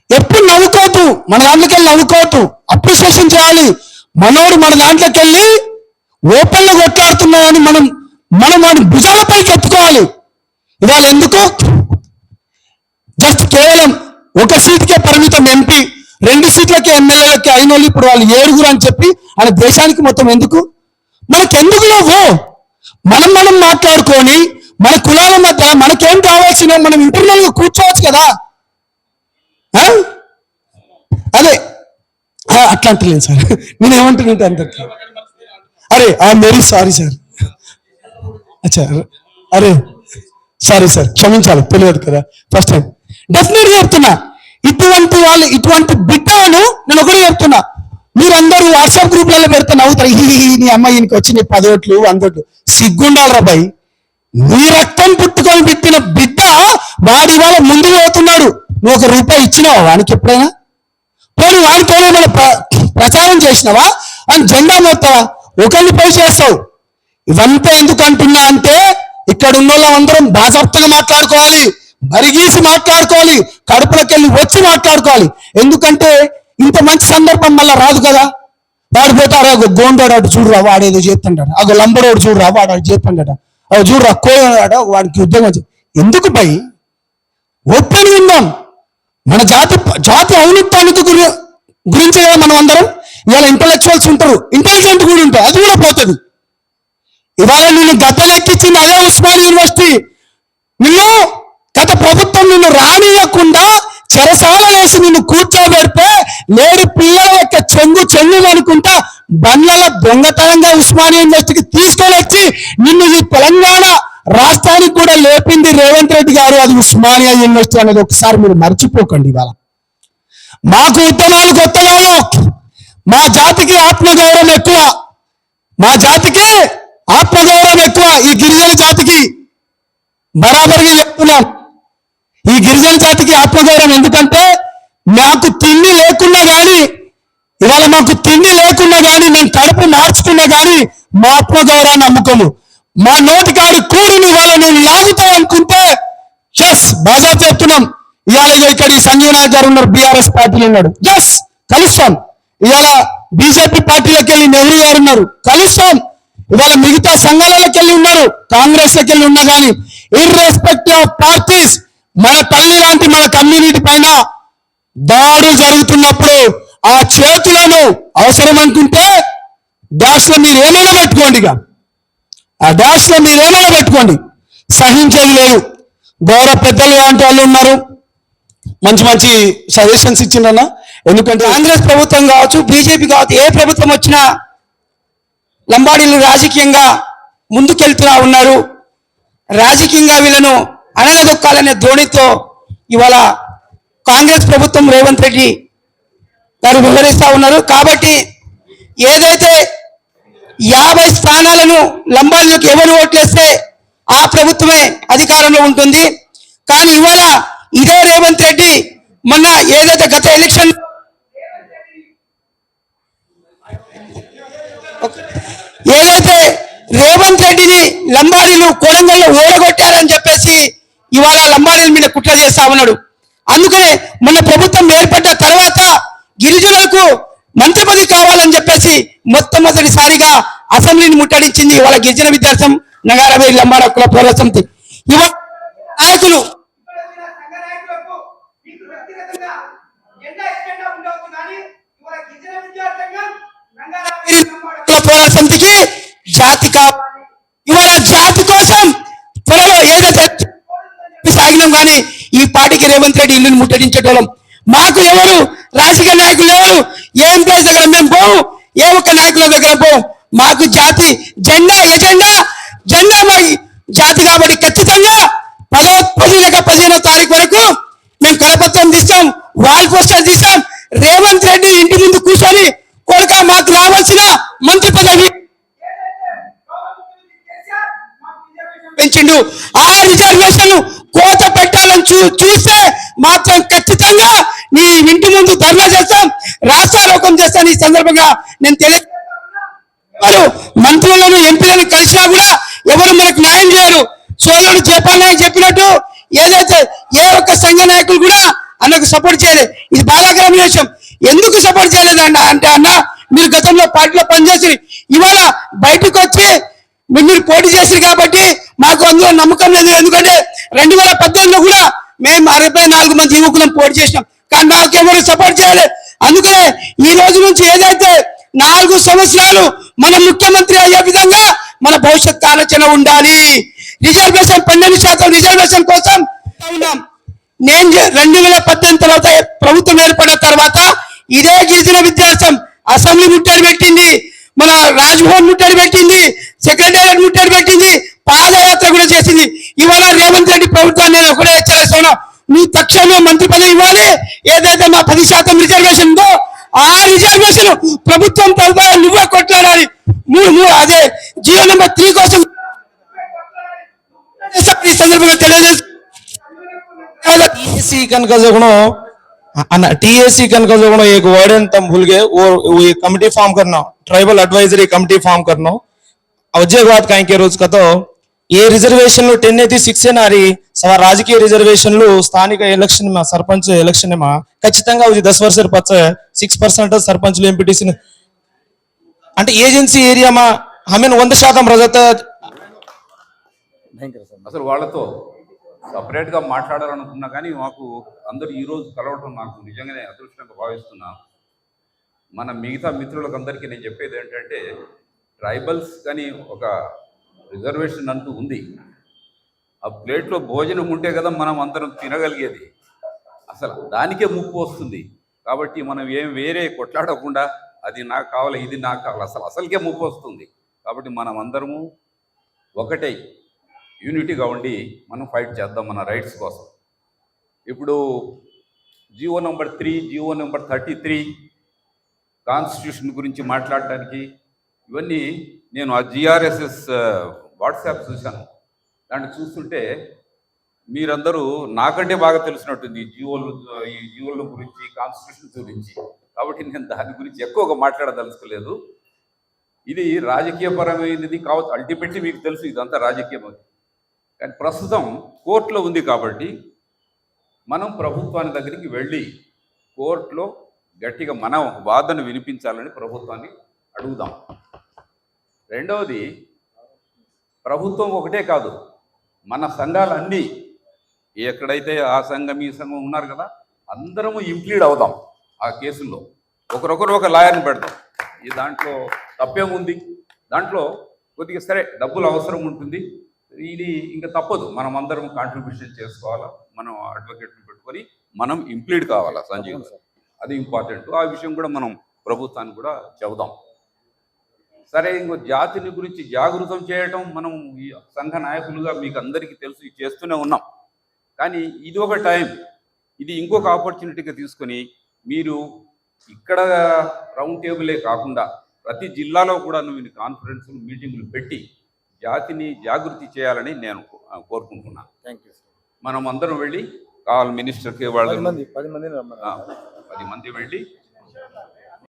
ఎప్పుడు నవ్వుకోవద్దు, మన దాంట్లోకి వెళ్ళి నవ్వుకోవద్దు, అప్రిసియేషన్ చేయాలి. మనోడు మన దాంట్లోకి వెళ్ళి ఓపెన్లో కొట్లాడుతున్నాయని మనం వాడి భుజాలపైకి ఎత్తుకోవాలి. ఇవాళ ఎందుకు జస్ట్ కేవలం ఒక సీట్కే పరిమితం ఎంపీ, 2 సీట్లకే ఎమ్మెల్యేలకి అయిన వాళ్ళు ఇప్పుడు వాళ్ళు 7 అని చెప్పి ఆయన దేశానికి మొత్తం ఎందుకు? మనకెందుకు నువ్వు? మనం మాట్లాడుకొని మన కులాల మధ్య మనకేం కావాల్సిన మనం ఇంటర్నల్ గా కూర్చోవచ్చు కదా. అదే అట్లా అంటలేను సార్, నేను ఏమంటున్నాంటే అందరికి అరే వెరీ సారీ సార్, అచ్చా అరే సారీ సార్, క్షమించాలి, తెలియదు కదా ఫస్ట్ టైం. డెఫినెట్గా చెప్తున్నా, ఇటువంటి బిడ్డలను నేను ఒకటి చెప్తున్నా, మీరందరూ వాట్సాప్ గ్రూప్లలో పెడితే నవ్వుతారు, నీ అమ్మాయికి వచ్చి నీ 10 ఓట్లు 100 ఓట్లు. సిగ్గుండాలరా బాయ్, నీ రక్తం పుట్టుకొని పెట్టిన బిడ్డ వాడి ఇవాళ ముందుకు పోతున్నాడు. నువ్వు 1 రూపాయి ఇచ్చినావా వానికి ఎప్పుడైనా? పోనీ వాడితోనే ఏమైనా ప్రచారం చేసినావా? అని జెండా మోస్తావా? ఒకరిని పై చేస్తావు. ఇవంతా ఎందుకు అంటున్నా అంటే, ఇక్కడ ఉన్న వాళ్ళందరం బాజాప్తగా మాట్లాడుకోవాలి, బరిగీసి మాట్లాడుకోవాలి, కడుపులోకి వెళ్ళి వచ్చి మాట్లాడుకోవాలి. ఎందుకంటే ఇంత మంచి సందర్భం మళ్ళీ రాదు కదా. వాడు పోతాడు, అగో గోండోడు అటు చూడరా వాడేదో చేస్తుంటాడు, అగో లంబడోడు చూడరా వాడు అటు చేస్తుండట, అవి చూడరా కోయడ వాడికి ఉద్యోగం. ఎందుకు పై ఓపెన్ ఉందాం. మన జాతి ఔన్నత్యానికి గురించి కదా మనం అందరం. ఇవాళ ఇంటలెక్చువల్స్ ఉంటారు, ఇంటెలిజెంట్ కూడా ఉంటారు, అది కూడా పోతుంది. ఇవాళ నిన్ను గతలెక్కించింది అదే ఉస్మానియా యూనివర్సిటీ. గత ప్రభుత్వం నిన్ను రానియకుండా చెరసాల వేసి నిన్ను కూర్చోబెడితే లేడి పిల్లల యొక్క చెంగు అనుకుంటా బండ్లలో దొంగతనంగా ఉస్మానియా యూనివర్సిటీకి తీసుకొని వచ్చి నిన్ను ఈ తెలంగాణ రాష్ట్రానికి కూడా లేపింది రేవంత్ రెడ్డి గారు. అది ఉస్మానియా యూనివర్సిటీ అనేది ఒకసారి మీరు మర్చిపోకండి. ఇవాళ మాకు ఉద్యమాలు కొత్తగానో, మా జాతికి ఆత్మగౌరవం ఎక్కువ, మా జాతికి ఆత్మగౌరవం ఎక్కువ. ఈ గిరిజన జాతికి బరాబరిగా చెప్తున్నాం, ఈ గిరిజన జాతికి ఆత్మగౌరవం. ఎందుకంటే మాకు తిండి లేకున్నా కానీ, ఇవాళ మాకు తిండి లేకున్నా కానీ, మేము కడుపు మార్చుకున్నా కానీ మా ఆత్మగౌరవాన్ని నమ్ముకోము. మా నోటికాడు కూడిని ఇవాళ నేను లాగుతాం అనుకుంటే జస్ బాగా చెప్తున్నాం. ఇవాళ ఇక్కడ ఈ సంజీవ్ నాయక్ గారు ఉన్నారు, బీఆర్ఎస్ పార్టీలో ఉన్నాడు, జస్ కలుస్తాం. ఇవాళ బీజేపీ పార్టీలోకి వెళ్ళి నెహ్రూ గారు ఉన్నారు, కలుస్తాం. ఇవాళ మిగతా సంఘాలలోకి వెళ్ళి ఉన్నారు, కాంగ్రెస్ లోకి వెళ్ళి ఉన్నా కానీ ఇర్రెస్పెక్టివ్ ఆఫ్ పార్టీస్ మన తల్లి లాంటి మన కమ్యూనిటీ పైన దాడులు జరుగుతున్నప్పుడు ఆ చేతులను అవసరం అనుకుంటే డాష్ లో మీరు ఏమైనా పెట్టుకోండి, ఇక ఆ డాష్ లో మీరు ఏమైనా పెట్టుకోండి, సహించేది లేదు. గౌరవ పెద్దలు లాంటి వాళ్ళు ఉన్నారు, మంచి మంచి సజెషన్స్ ఇచ్చిండ్రన్న. ఎందుకంటే కాంగ్రెస్ ప్రభుత్వం కావచ్చు, బీజేపీ కావచ్చు, ఏ ప్రభుత్వం వచ్చినా లంబాడీలు రాజకీయంగా ముందుకెళ్తున్నా ఉన్నారు. రాజకీయంగా వీళ్ళను అణగదొక్కాలనే ధోరణితో ఇవాళ కాంగ్రెస్ ప్రభుత్వం రేవంత్ రెడ్డి గారు వివరిస్తా ఉన్నారు. కాబట్టి ఏదైతే 50 స్థానాలను లంబాడీలకు ఎవరు ఓట్లేస్తే ఆ ప్రభుత్వమే అధికారంలో ఉంటుంది. కానీ ఇవాళ ఇదే రేవంత్ రెడ్డి మొన్న ఏదైతే గత ఎలక్షన్ ఏదైతే రేవంత్ రెడ్డిని లంబాడీలు కొడంగల్లో ఓడగొట్టారని చెప్పేసి ఇవాళ లంబాడీల మీద కుట్ర చేస్తా ఉన్నాడు. అందుకనే మొన్న ప్రభుత్వం ఏర్పడ్డ తర్వాత గిరిజనులకు మంత్రి పదవి కావాలని చెప్పేసి మొట్టమొదటిసారిగా అసెంబ్లీని ముట్టడించింది ఇవాళ గిరిజన విద్యాసం నగారవే లంబాడ కుల పోరాట సమితి. ఇవాళ నాయకులు పోరాట సమితికి జాతి కావాలి. ఇవాళ జాతి కోసం త్వరలో ఏదైతే సాగినాం కానీ ఈ పార్టీకి రేవంత్ రెడ్డి ఇల్లుని ముట్టడించేటోళ్ళం. మాకు ఎవరు రాజకీయ నాయకులు ఎవరు ఏం ప్లేస్ దగ్గర మేము పోవు, ఏ ఒక్క నాయకుల దగ్గర పోవు. మాకు జాతి జెండా జెండా మా జాతి కాబట్టి ఖచ్చితంగా 15వ తారీఖు వరకు మేము కరపత్రం తీస్తాం, వాల్ పోస్టర్ తీస్తాం. రేవంత్ రెడ్డి ఇంటి ముందు కూర్చొని కొడుక మాకు రావాల్సిన మంత్రి పదవి పెంచిండు, ఆ రిజర్వేషన్ కోత పెట్టాలని చూస్తే మాత్రం ఖచ్చితంగా నీ ఇంటి ముందు ధర్నా చేస్తాం, రాస్తారోకం చేస్తాను. ఈ సందర్భంగా నేను తెలియజేస్తాను, మంత్రులను ఎంపీలను కలిసినా కూడా ఎవరు మనకు న్యాయం చేయరు. సోదరుడు జపాన్ నాయక్ చెప్పినట్టు ఏదైతే ఏ ఒక్క సంఘ నాయకులు కూడా అన్నకు సపోర్ట్ చేయలేదు. ఇది బాధాకరమైన విషయం. ఎందుకు సపోర్ట్ చేయలేదు అంటే అన్న మీరు గతంలో పార్టీలో పనిచేసి ఇవాళ బయటకు వచ్చి మీరు పోటీ చేశారు కాబట్టి మాకు అందులో నమ్మకం లేదు. ఎందుకంటే 2018లో కూడా మేము 64 మంది యువకులను పోటీ చేసినాం, కానీ మాకు ఎవరు సపోర్ట్ చేయలేదు. అందుకనే ఈ రోజు నుంచి ఏదైతే 4 సంవత్సరాలు మన ముఖ్యమంత్రి అయ్యే విధంగా మన భవిష్యత్ ఆలోచన ఉండాలి. రిజర్వేషన్ 12% రిజర్వేషన్ కోసం ఉన్నాం. నేను 2018 తర్వాత ప్రభుత్వం ఏర్పడిన తర్వాత ఇదే గిరిజన విద్యాసం అసెంబ్లీ ముట్టడి పెట్టింది, మన రాజ్భవన్ ముట్టడి పెట్టింది, సెక్రటేరియట్ ముట్టడి పెట్టింది, పాదయాత్ర కూడా చేసింది. ఇవాళ రేవంత్ రెడ్డి ప్రభుత్వాన్ని నేను ఒకటే హెచ్చరిస్తున్నా, నువ్వు తక్షణమే మంత్రి పదవి ఇవ్వాలి. ఏదైతే మా 10% రిజర్వేషన్ ఉందో ఆ రిజర్వేషన్ ప్రభుత్వం తరఫున నువ్వే కొట్లాడాలి. అదే జియో నెంబర్ 3 కోసం ఈ సందర్భంగా తెలియజేస్తూ टीएससी कनक जगनो टीएससी कनक जगनो एक वर्ड एंड तम भूल गए वो ये कमिटी फॉर्म करना ट्राइबल एडवाइजरी कमिटी फॉर्म करना अवजे बात कहीं के रोज का तो ये रिजर्वेशन 10 అయితే 6 నారి సవ రాజకీయ రిజర్వేషన్లు స్థానిక ఎలక్షన్ మా సర్పంచ్ ఎలక్షన్ మా ఖచ్చితంగా ఇది 10 వర్షాల పచ్చ 6% సర్పంచ్లు ఎంపీటీసీ అంటే ఏజెన్సీ ఏరియా మా హమెన్ 100% రజత అసలు వాళ్ళతో సపరేట్గా మాట్లాడాలనుకున్నా కానీ మాకు అందరూ ఈరోజు కలవటం నాకు నిజంగానే అదృష్టంగా భావిస్తున్నా. మన మిగతా మిత్రులకు అందరికీ నేను చెప్పేది ఏంటంటే ట్రైబల్స్ కానీ ఒక రిజర్వేషన్ అంటూ ఉంది. ఆ ప్లేట్లో భోజనం ఉంటే కదా మనం అందరం తినగలిగేది. అసలు దానికే ముప్పు వస్తుంది. కాబట్టి మనం ఏం వేరే కొట్లాడకుండా అది నాకు కావాలి ఇది నాకు కావాలి అసలుకే ముప్పు వస్తుంది. కాబట్టి మనం అందరము ఒకటే యూనిటీగా ఉండి మనం ఫైట్ చేద్దాం మన రైట్స్ కోసం. ఇప్పుడు GO number 3 GO number 33 constitution గురించి మాట్లాడటానికి ఇవన్నీ నేను ఆ జిఆర్ఎస్ఎస్ వాట్సాప్ చూశాను. దాన్ని చూస్తుంటే మీరందరూ నాకంటే బాగా తెలిసినట్టుంది ఈ జీవోల గురించి, కాన్స్టిట్యూషన్ గురించి. కాబట్టి నేను దాని గురించి ఎక్కువగా మాట్లాడదలుచుకోలేదు. ఇది రాజకీయపరమైనది కావచ్చు, అల్టిమేట్లీ మీకు తెలుసు ఇదంతా రాజకీయమైనది. కానీ ప్రస్తుతం కోర్టులో ఉంది కాబట్టి మనం ప్రభుత్వాన్ని దగ్గరికి వెళ్ళి కోర్టులో గట్టిగా మన వాదన వినిపించాలని ప్రభుత్వాన్ని అడుగుదాం. రెండవది, ప్రభుత్వం ఒకటే కాదు, మన సంఘాలన్నీ ఎక్కడైతే ఆ సంఘం ఈ సంఘం ఉన్నారు కదా, అందరము ఇంప్లీడ్ అవుదాం ఆ కేసుల్లో. ఒకరొకరు ఒక లాయర్ని పెడతాం. ఈ దాంట్లో తప్పేముంది? దాంట్లో కొద్దిగా సరే డబ్బులు అవసరం ఉంటుంది, ఇది ఇంకా తప్పదు, మనం అందరం కాంట్రిబ్యూషన్ చేసుకోవాలా, మనం అడ్వకేట్ని పెట్టుకొని మనం ఇంప్లీడ్ కావాలా సంజీవ్ గారు, అది ఇంపార్టెంట్. ఆ విషయం కూడా మనం ప్రభుత్వానికి కూడా చెబుదాం. సరే, ఇంకో జాతిని గురించి జాగృతం చేయటం మనం ఈ సంఘ నాయకులుగా మీకు అందరికీ తెలుసు చేస్తూనే ఉన్నాం. కానీ ఇది ఒక టైం, ఇది ఇంకొక ఆపర్చునిటీగా తీసుకొని మీరు ఇక్కడ రౌండ్ టేబులే కాకుండా ప్రతి జిల్లాలో కూడా నువ్వు కాన్ఫరెన్సులు, మీటింగులు పెట్టి జాతిని జాగృతి చేయాలని నేను కోరుకుంటున్నాను. Thank you. మనం అందరం వెళ్ళి కావాలి మినిస్టర్కి, వాళ్ళ 10 మంది 10 మంది వెళ్ళి